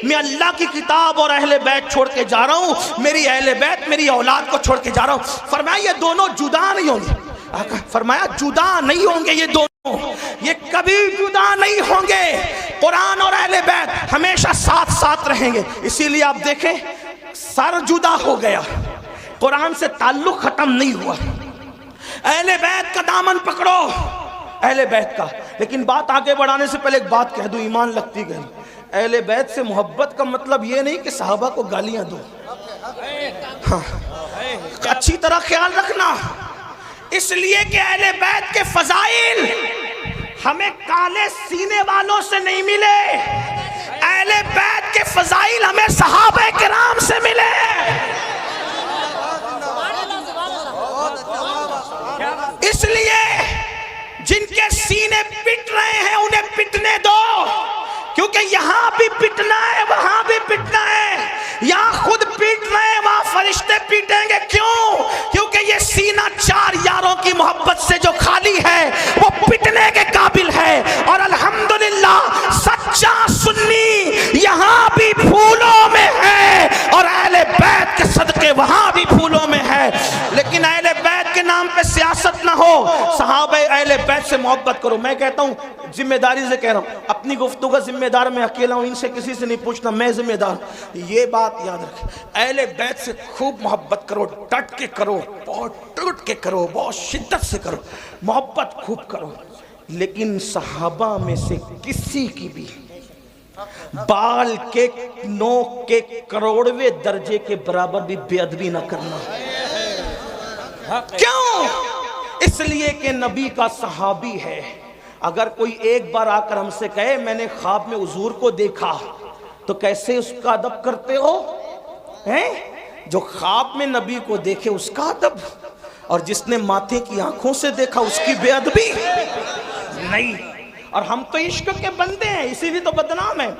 میں اللہ کی کتاب اور اہل بیت چھوڑ کے جا رہا ہوں، میری اہل بیت میری اولاد کو چھوڑ کے جا رہا ہوں۔ فرمایا یہ دونوں جدا نہیں ہوں گے، فرمایا جدا نہیں ہوں گے، یہ دونوں یہ کبھی جدا نہیں ہوں گے۔ قرآن اور اہل بیت ہمیشہ ساتھ ساتھ رہیں گے۔ اسی لیے آپ دیکھیں سر جدا ہو گیا، قرآن سے تعلق ختم نہیں ہوا۔ اہل بیت کا دامن پکڑو، اہل بیت کا۔ لیکن بات آگے بڑھانے سے پہلے ایک بات کہہ دوں، ایمان لگتی گئی، اہل بیت سے محبت کا مطلب یہ نہیں کہ صحابہ کو گالیاں دو، ہاں اچھی طرح خیال رکھنا، اس لیے کہ اہل بیت کے فضائل ہمیں کالے سینے والوں سے نہیں ملے، اہل بیت کے فضائل ہمیں صحابہ کرام سے ملے۔ اس لیے جن کے سینے پٹ رہے ہیں انہیں پٹنے دو، کیونکہ یہاں بھی پٹنا ہے وہاں بھی پٹنا ہے، یہاں خود پیٹ رہے ہیں وہاں فرشتے پیٹیں گے۔ کیوں؟ کیونکہ یہ سینہ چار یاروں کی محبت سے جو خالی ہے وہ پٹنے کے قابل ہے۔ اور الحمدللہ سچا سنی یہاں بھی پھولوں میں ہے اور اہل بیت کے صدقے وہاں بھی پھولوں میں ہے، لیکن اہل بیت کے نام پہ سیاست نہ ہو، صحابہ اہل بیت سے محبت کرو۔ میں کہتا ہوں ذمہ داری سے کہہ رہا ہوں، اپنی گفتگو کا ذمہ دار میں اکیلا ہوں، ان سے کسی سے نہیں پوچھنا، میں ذمہ دار ہوں۔ یہ بات یاد رکھیں، اہل بیت سے خوب محبت کرو، ڈٹ کے کرو، بہت ٹوٹ کے کرو، بہت شدت سے کرو، محبت خوب کرو، لیکن صحابہ میں سے کسی کی بھی بال کے نوک کے کروڑویں درجے کے برابر بھی بے ادبی نہ کرنا. کیوں؟ اس لیے کہ نبی کا صحابی ہے. اگر کوئی ایک بار آ کر ہم سے کہے میں نے خواب میں حضور کو دیکھا، تو کیسے اس کا ادب کرتے ہو؟ جو خواب میں نبی کو دیکھے اس کا ادب، اور جس نے ماتھے کی آنکھوں سے دیکھا اس کی بے ادبی نہیں. اور ہم تو عشق کے بندے ہیں، اسی لیے تو بدنام ہے.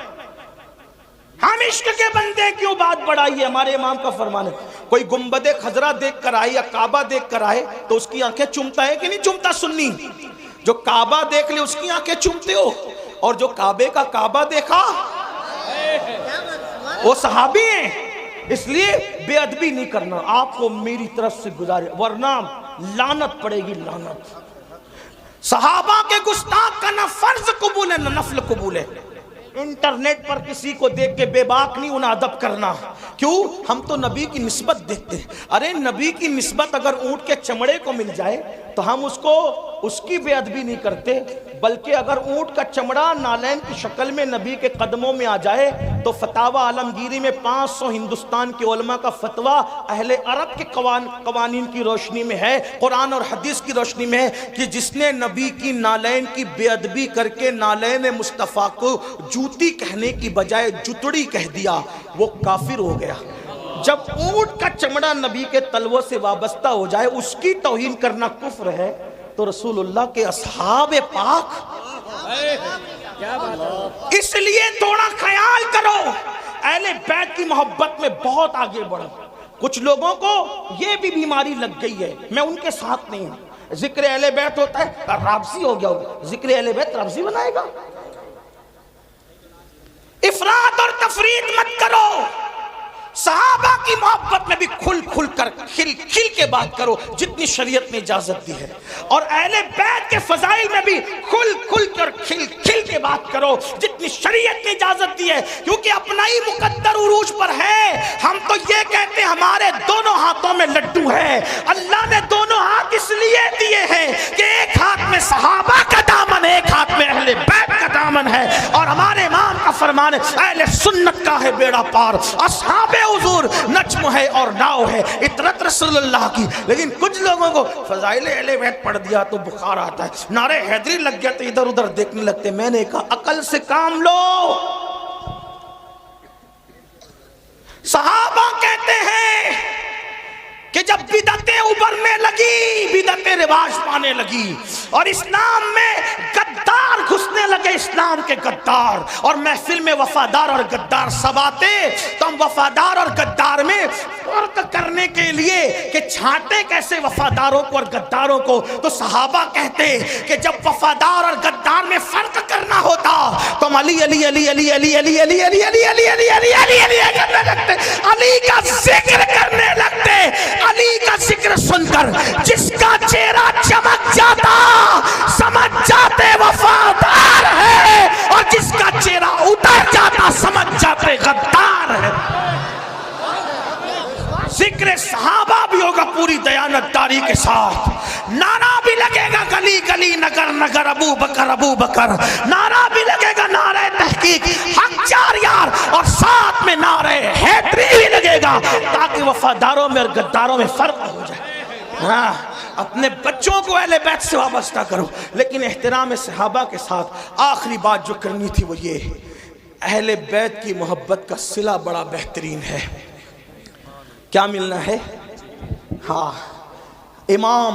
ہم عشق کے بندے کیوں بات بڑھائی ہے؟ ہمارے امام کا فرمان ہے کوئی گنبد خضرا دیکھ کر آئے یا کعبہ دیکھ کر آئے تو اس کی آنکھیں چومتا ہے کہ نہیں چومتا؟ سنی جو کعبہ دیکھ لے اس کی آنکھیں چومتے ہو، اور جو کعبے کا کعبہ دیکھا وہ صحابی ہیں. اس لیے بے ادبی نہیں کرنا. آپ کو میری طرف سے گزارے، ورنہ لعنت پڑے گی، لعنت. صحابہ کے گستاخ کا نہ فرض قبول ہے نہ نفل قبول ہے. انٹرنیٹ پر کسی کو دیکھ کے بے باک نہیں انہیں ادب کرنا. کیوں؟ ہم تو نبی کی نسبت دیکھتے ہیں. ارے نبی کی نسبت اگر اونٹ کے چمڑے کو مل جائے تو ہم اس کی بے ادبی نہیں کرتے، بلکہ اگر اونٹ کا چمڑا نالین کی شکل میں نبی کے قدموں میں آ جائے تو فتاوی عالمگیری میں 500 ہندوستان کے علماء کا فتویٰ اہل عرب کے قوانین کی روشنی میں ہے، قرآن اور حدیث کی روشنی میں ہے کہ جس نے نبی کی نالین کی بے ادبی کر کے نالین مصطفیٰ کو جوتی کہنے کی بجائے جتڑی کہہ دیا وہ کافر ہو گیا. جب اونٹ کا چمڑا نبی کے تلووں سے وابستہ ہو جائے اس کی توہین کرنا کفر ہے، تو رسول اللہ کے اصحاب پاک. اس لیے تھوڑا خیال کرو، اہل بیت کی محبت میں بہت آگے بڑھو. کچھ لوگوں کو یہ بھی بیماری لگ گئی ہے، میں ان کے ساتھ نہیں ہوں. ذکر اہل بیت ہوتا ہے رابضی ہو گیا ہوگا، ذکر اہل بیت رابضی بنائے گا. افراط اور تفریط مت کرو. صحابہ کی محبت میں بھی کھل کھل کر کھل کھل کے بات کرو جتنی شریعت نے اجازت دی ہے، اور اہل بیت کے فضائل میں بھی کھل کھل کر کھل کھل کے بات کرو جتنی شریعت نے اجازت دی ہے. کیونکہ اپنا ہی مقدر عروج پر ہے. ہم تو یہ کہتے ہیں ہمارے دونوں ہاتھوں میں لڈو ہے. اللہ نے دونوں ہاتھ اس لیے دیے ہیں کہ ایک ہاتھ میں صحابہ کا دامن ہے، ایک ہاتھ میں اہل بیت کا دامن ہے. اور ہمارے امام کا فرمان ہے اہل سنت کا ہے بیڑا پار، اصحاب حضور نجم ہے اور ناؤ ہے، اطرت رسول اللہ کی. لیکن کچھ لوگوں کو فضائل اہل بیت پڑھ دیا تو بخار آتا ہے، نعرہ حیدری لگ گیا تو ادھر ادھر دیکھنے لگتے. میں نے کہا عقل سے کام لو. صحابہ کہتے ہیں کہ جب بدعتیں ابھرنے لگی، بدعتیں رواج پانے لگی اور اسلام میں غدار گھسنے لگے، اسلام کے غدار، اور محفل میں وفادار اور غدار سب آتے، تو ہم وفادار اور غدار میں فرق کرنے کے لیے کہ چھانٹے کیسے وفاداروں کو اور غداروں کو، تو صحابہ کہتے کہ جب وفادار اور غدار میں فرق کرنا ہوتا تو ہم علی علی علی علی علی علی علی علی علی علی علی علی علی علی کرنے لگتے، علی کا ذکر کرنے لگتے. علی کا ذکر سن کر جس کا چہرہ چمک جاتا سمجھ جاتے وفادار ہے، اور جس کا چہرہ اتر جاتا سمجھ جاتے غدار ہے. ذکر صحابہ بھی ہوگا پوری دیانتداری کے ساتھ، نعرہ بھی لگے گا گلی گلی نگر نگر ابو بکر، نعرہ بھی لگے گا نعرہ تحقیق حق چار یار، اور ساتھ میں نعرہ حیدری بھی لگے گا تاکہ وفاداروں میں اور غداروں میں فرق ہو جائے. ہاں اپنے بچوں کو اہل بیت سے وابستہ کرو، لیکن احترام صحابہ کے ساتھ. آخری بات جو کرنی تھی وہ یہ، اہل بیت کی محبت کا صلہ بڑا بہترین ہے. کیا ملنا ہے؟ ہاں امام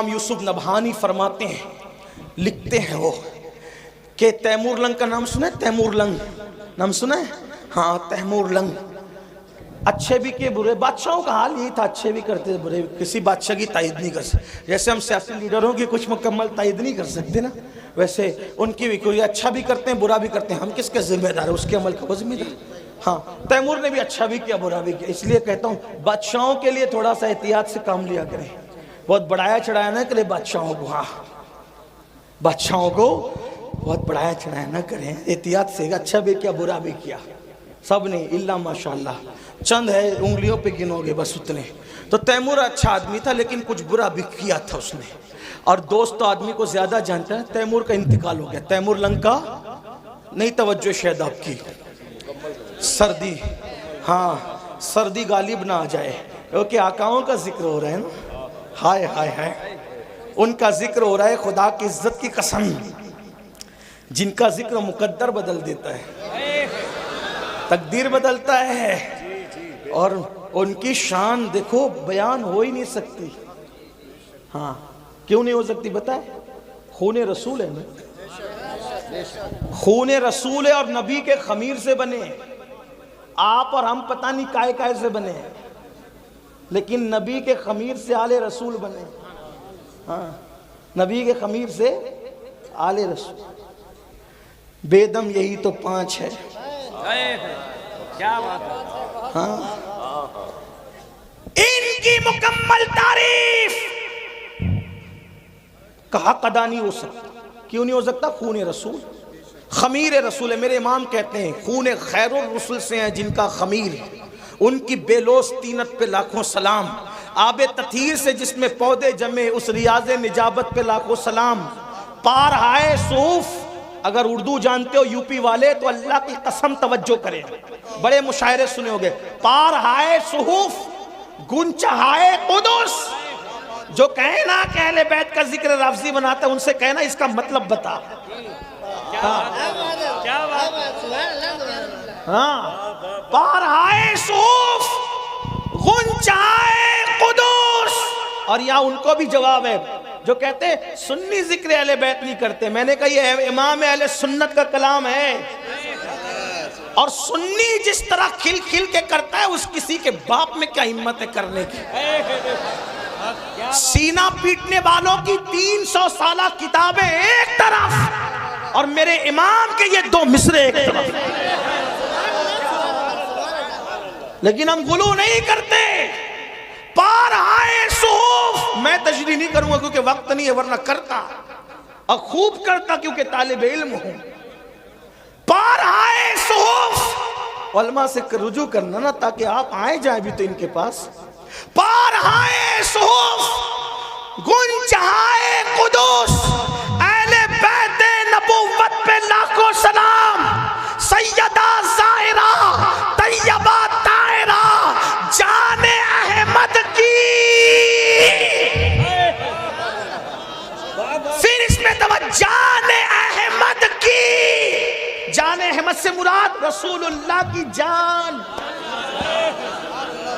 یوسف نبہانی فرماتے ہیں، لکھتے ہیں وہ کہ تیمور لنگ کا نام سنا ہے؟ تیمور لنگ نام سنا ہے؟ ہاں تیمور لنگ. اچھے بھی کہ برے، بادشاہوں کا حال یہی تھا، اچھے بھی کرتے برے، کسی بادشاہ کی تائید نہیں کر سکتے. جیسے ہم سیاسی لیڈروں کی کچھ مکمل تائید نہیں کر سکتے نا، ویسے ان کی بھی کوئی اچھا بھی کرتے ہیں برا بھی کرتے ہیں. ہم کس کے ذمہ دار ہیں؟ اس کے عمل کا وہ ذمہ دار. ہاں تیمور نے بھی اچھا بھی کیا برا بھی کیا. اس لیے کہتا ہوں بادشاہوں کے لیے تھوڑا سا احتیاط سے کام لیا کریں. بہت بڑھایا چڑھایا نہ کرے بادشاہوں کو. ہاں بادشاہوں کو بہت بڑھایا چڑھایا نہ کریں، احتیاط سے. اچھا بھی کیا برا بھی کیا، سب نے الا ماشاءاللہ چند ہے انگلیوں پہ گنو گے بس اتنے. تو تیمور اچھا آدمی تھا لیکن کچھ برا بھی کیا تھا اس نے. اور دوست تو آدمی کو زیادہ جانتا ہے. تیمور کا انتقال ہو گیا، تیمور لنگ کا نہیں توجہ شاید آپ کی، سردی، ہاں سردی غالب نہ آ جائے، کیونکہ آقاؤں کا ذکر ہو رہا ہے نا، ہائے ہائے ہائے، ان کا ذکر ہو رہا ہے، خدا کی عزت کی قسم، جن کا ذکر مقدر بدل دیتا ہے، تقدیر بدلتا ہے، اور ان کی شان دیکھو بیان ہو ہی نہیں سکتی۔ ہاں کیوں نہیں ہو سکتی بتائیں؟ خون رسول ہے نا، خون رسول ہے، اور نبی کے خمیر سے بنے ہیں۔ آپ اور ہم پتہ نہیں کائے کائے سے بنے ہیں، لیکن نبی کے خمیر سے آل رسول بنے ہیں۔ ہاں نبی کے خمیر سے آل رسول، بے دم یہی تو 5 ہے۔ کیا بات ہے، ہاں ان کی مکمل تعریف کا حق ادا نہیں ہو سکتا۔ کیوں نہیں ہو سکتا؟ خون رسول، خمیر رسول ہے۔ میرے امام کہتے ہیں خون خیر الرسل سے ہیں جن کا خمیر، ان کی بے لوث طینت پہ لاکھوں سلام، آب تطہیر سے جس میں پودے جمے اس ریاض نجابت پہ لاکھوں سلام، پار ہائے صحف، اگر اردو جانتے ہو یوپی والے تو اللہ کی قسم توجہ کریں، بڑے مشاعرے سنے ہوگے، پار ہائے صحف گنچہائے قدس۔ جو کہے نا کہ اہل بیت کا ذکر لفظی بناتا ہے، ان سے کہنا اس کا مطلب بتا۔ ہاں پار ہائے صحف غنچہائے قدس، اور یہاں ان کو بھی جواب ہے جو کہتے ہیں سنی ذکر اہل بیت نہیں کرتے۔ میں نے کہا یہ امام اہل سنت کا کلام ہے، اور سنی جس طرح کھل کھل کے کرتا ہے اس کسی کے باپ میں کیا ہمت ہے کرنے کی۔ سینہ پیٹنے والوں کی 300 سالہ کتابیں ایک طرف، اور میرے امام کے یہ 2 مصرے ایک طرف، لیکن ہم غلو نہیں کرتے۔ پار آئے صحف، میں تشریح نہیں کروں گا کیونکہ وقت نہیں ہے، ورنہ کرتا اور خوب کرتا کیونکہ طالب علم ہوں۔ پار آئے صحف، علماء سے رجوع کرنا نا تاکہ آپ آئے جائیں بھی تو ان کے پاس۔ پار آئے صحف گنچہائے قدس، اہل بیت نبوت پہ لاکھوں سلام، سیدہ زاہرہ طیبہ طاہرہ جان احمد کی۔ پھر اس میں جان احمد کی، جان احمد سے مراد رسول اللہ کی جان،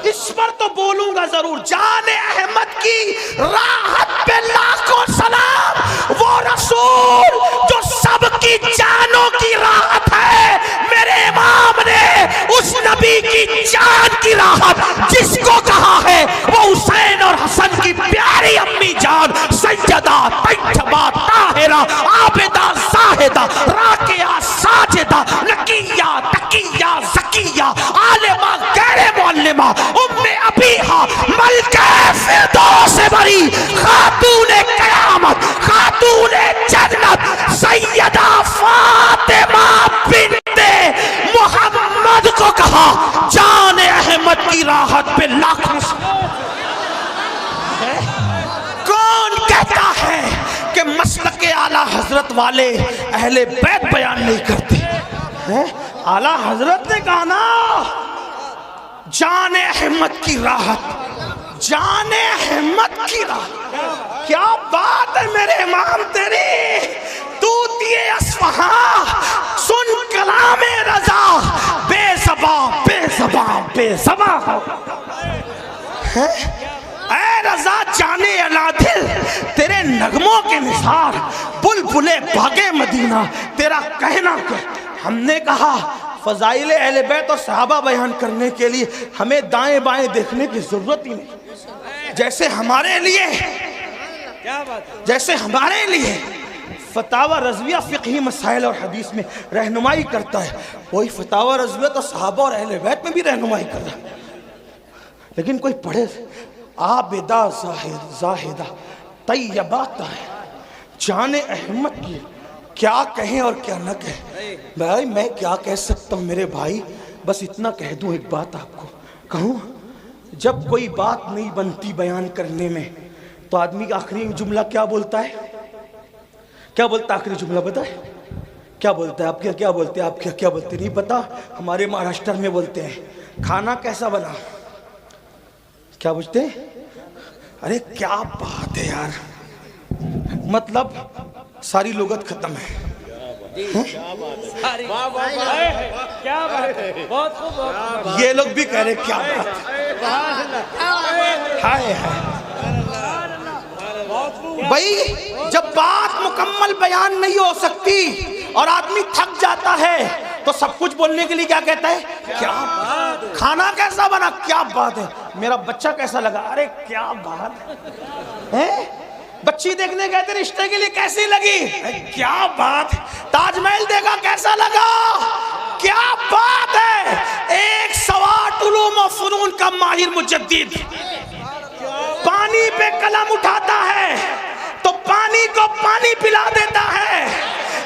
اس پر تو بولوں گا ضرور۔ جان احمد کی راحت پہ لاکھوں سلام، وہ رسول جو سب کی جانوں کی راحت ہے۔ میرے امام نے اس نبی کی جان کی راحت جس کو کہا ہے وہ حسین اور حسن کی پیاری امی جان سیدہ طیبہ طاہرہ عابدہ زاہدہ راکعہ ساجدہ نقیہ تقیہ زکیہ عالمہ غیر معلمہ ام ابیہا ملکہ فردوس بری خاتون قیامت خاتون جنت سیدہ فاطمہ بنت محمد کو کہا جان احمد کی راحت پہ لاکھوں۔ کون کہتا ہے کہ مسلک اعلیٰ حضرت والے اہل بیت بیان نہیں کرتے؟ اعلیٰ حضرت نے کہا نا جان احمد کی راحت، جان احمد کی راحت۔ کیا بات ہے میرے امام تیری، طوطی اصفہاں سن کلام رضا، بے زباں بے زباں بے زباں ہو۔ اے رضا جانے العادل تیرے نغموں کے نثار، بلبل باغ مدینہ تیرا کہنا کیا۔ ہم نے کہا فضائل اہل بیت اور صحابہ بیان کرنے کے لیے ہمیں دائیں بائیں دیکھنے کی ضرورت ہی نہیں۔ جیسے ہمارے لیے فتاوی رضویہ فقہی مسائل اور حدیث میں رہنمائی کرتا ہے، وہی فتاوی رضویہ تو صحابہ اور اہل بیت میں بھی رہنمائی کر رہا ہے۔ لیکن کوئی پڑھے عابدہ زاہدہ طیبہ طاہرہ جان احمد کی، کیا کہیں اور کیا نہ کہیں۔ بھائی میں کیا کہہ سکتا ہوں میرے بھائی، بس اتنا کہہ دوں، ایک بات آپ کو کہوں، جب کوئی بات نہیں بنتی بیان کرنے میں تو آدمی کا آخری جملہ کیا بولتا ہے؟ کیا بولتا ہے آخری جملہ بتائے؟ کیا بولتے ہیں آپ کیا بولتے ہیں آپ کیا بولتے نہیں پتا؟ ہمارے مہاراشٹر میں بولتے ہیں کھانا کیسا بنا؟ کیا پوچھتے ہیں؟ ارے کیا بات ہے یار، مطلب ساری لغت ختم ہے. کیا بات ہے، بہت خوب. یہ لوگ بھی کہہ رہے کیا بات ہے. بھائی جب بات مکمل بیان نہیں ہو سکتی اور آدمی تھک جاتا ہے تو سب کچھ بولنے کے لیے کیا کہتا ہے؟ کیا بات. کھانا کیسا بنا؟ کیا بات ہے. میرا بچہ کیسا لگا؟ ارے کیا بات ہے. بچی دیکھنے گئے تھے رشتے کے لیے، کیسی لگی؟ کیا بات. تاج محل دیکھا کیسا لگا؟ کیا بات ہے. ایک سوات علوم و فنون کا ماہر مجدد پانی پہ قلم اٹھاتا ہے تو پانی کو پانی پلا دیتا ہے،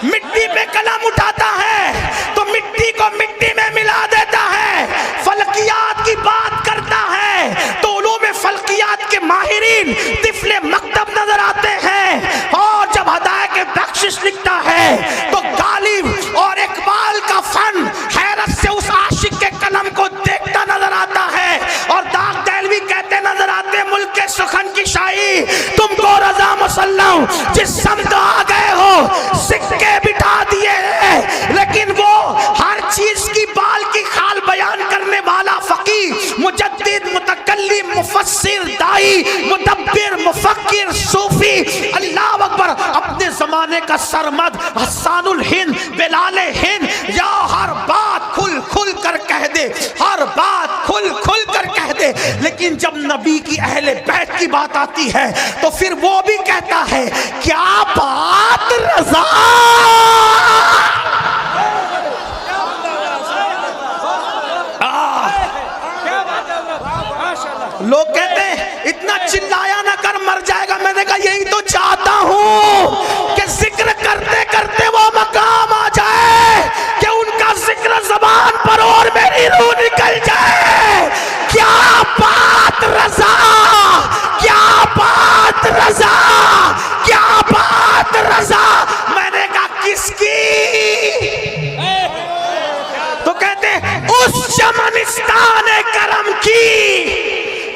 مٹی پہ قلم اٹھاتا ہے تو مٹی کو مٹی میں ملا دیتا ہے، فلکیات کی بات کرتا ہے تو علوم فلکیات کے ماہرین طفل مکتب نظر آتے ہیں، اور جب ہدایت بخشش لکھتا ہے تو غالب اور اقبال کا فن حیرت سے اس عاشق کے قلم کو دیکھتا نظر آتا ہے، اور داغ دہلوی کہتے نظر آتے ملک کے سخن کی شاہی تم کو رضا مسلم جس سمت آ گئے ہو سکے بٹھا دیے ہیں، لیکن وہ ہر چیز کی بال کی خال بیان کرنے والا فقیہ مجدد متکلم مفسر دائی مدبر مفکر صوفی اللہ اکبر اپنے زمانے کا سرمد حسان الہند بلال ہند یا ہر بات کھل کھل کر کہہ دے، ہر بات کھل کھل کر کہہ دے، لیکن جب نبی کی اہل بیت کی بات آتی ہے تو پھر وہ بھی کہتا ہے کیا بات رضا. لوگ کہتے ہیں اتنا چلایا نہ کر مر جائے گا. میں نے کہا یہی تو چاہتا ہوں کہ ذکر کرتے کرتے وہ مقام آ جائے کہ ان کا ذکر زبان پر اور میری روح نکل جائے. کیا بات رضا، کیا بات رضا، کیا بات رضا. میں نے کہا کس کی؟ تو کہتے اس چمنستان کرم کی.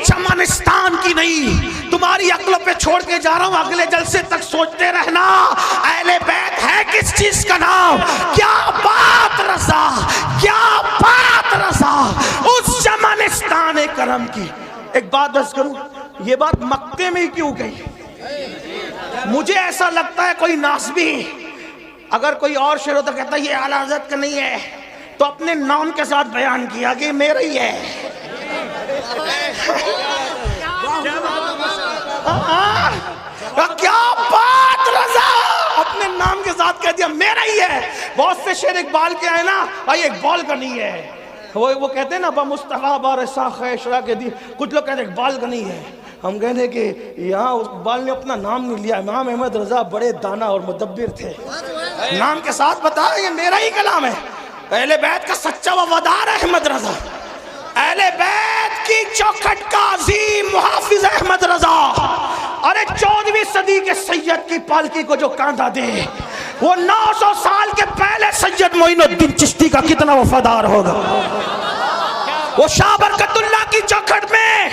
چمنستان کی نہیں، تمہاری عقل پہ چھوڑ کے جا رہا ہوں، اگلے جلسے تک سوچتے رہنا اہل بیت ہے کس چیز کا نام. کیا بات رضا، کیا بات رضا، اس چمنستان کرم کی. ایک بات عرض کروں، یہ بات مکے میں ہی کیوں گئی؟ مجھے ایسا لگتا ہے کوئی ناسبی اگر کوئی اور شعر ہوتا کہتا یہ اعلیٰ حضرت کا نہیں ہے تو اپنے نام کے ساتھ بیان کیا کہ میرا ہی ہے. کیا بات رضا، اپنے نام کے ساتھ کہہ دیا میرا ہی ہے. بہت سے شعر اقبال کے آئے نا، بھائی اقبال کا نہیں ہے. وہ کہتے ہیں نا با مصطفیٰ بارسا خیشرا کے دی، کچھ لوگ کہتے ہیں اقبال کا نہیں ہے. ہم کہتے ہیں کہ یہاں اقبال نے اپنا نام نہیں لیا. امام احمد رضا بڑے دانا اور مدبر تھے، نام کے ساتھ بتایا یہ میرا ہی کلام ہے. اہل بیت کا سچا وفادار احمد رضا، اہل بیت کی چوکھٹ کا عظیم محافظ احمد رضا. ارے 14ویں صدی کے سید کی پالکی کو جو کاندھا دے وہ 900 سال کے پہلے سید معین الدین چشتی کا کتنا وفادار ہوگا. وہ شاہ برکت اللہ کی چوکھٹ میں،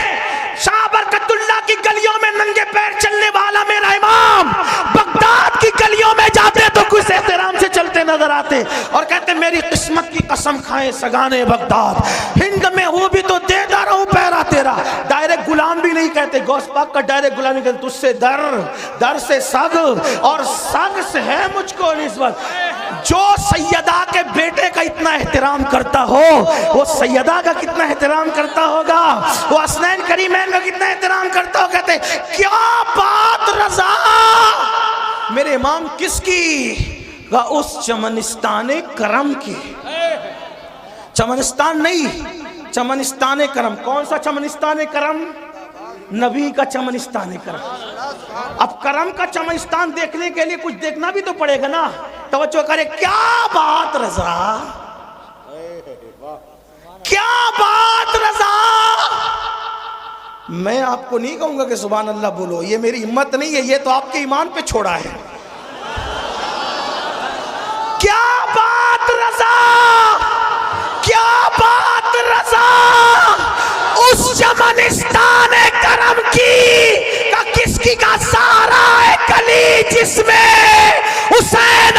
شاہ برکت اللہ کی گلیوں میں ننگے پیر چلنے والا میرا امام بغداد کی گلیوں میں جاتے تو کچھ احترام سے چلتے نظر آتے اور کہتے میری قسمت کی قسم کھائیں سگانے بغداد، ہند میں ہوں بھی تو دیتا رہوں پیرا تیرا. ڈائریکٹ غلام بھی نہیں کہتے، غوث پاک کا ڈائریکٹ غلامی کہتے، تجھ سے در، در سے سگ اور سگ سے ہے مجھ کو نسبت. جو سیدہ کے بیٹے کا اتنا احترام کرتا ہو وہ سیدہ کا کتنا احترام کرتا ہوگا، وہ حسنین کریمین کا کتنا احترام کرتا ہو. کہتے کیا بات رضا، میرے امام کس کی؟ اس چمنستان کرم کی. چمنستان نہیں، چمنستان کرم. کون سا چمنستان کرم؟ نبی کا چمنستان کرم. اب کرم کا چمنستان دیکھنے کے لیے کچھ دیکھنا بھی تو پڑے گا نا. توجہ کرے، کیا بات رضا، کیا بات رضا. میں آپ کو نہیں کہوں گا کہ سبحان اللہ بولو، یہ میری ہمت نہیں ہے، یہ تو آپ کے ایمان پہ چھوڑا ہے. کیا افغانستان کرم کی کا کس کی کا سارا کلی جس میں حسین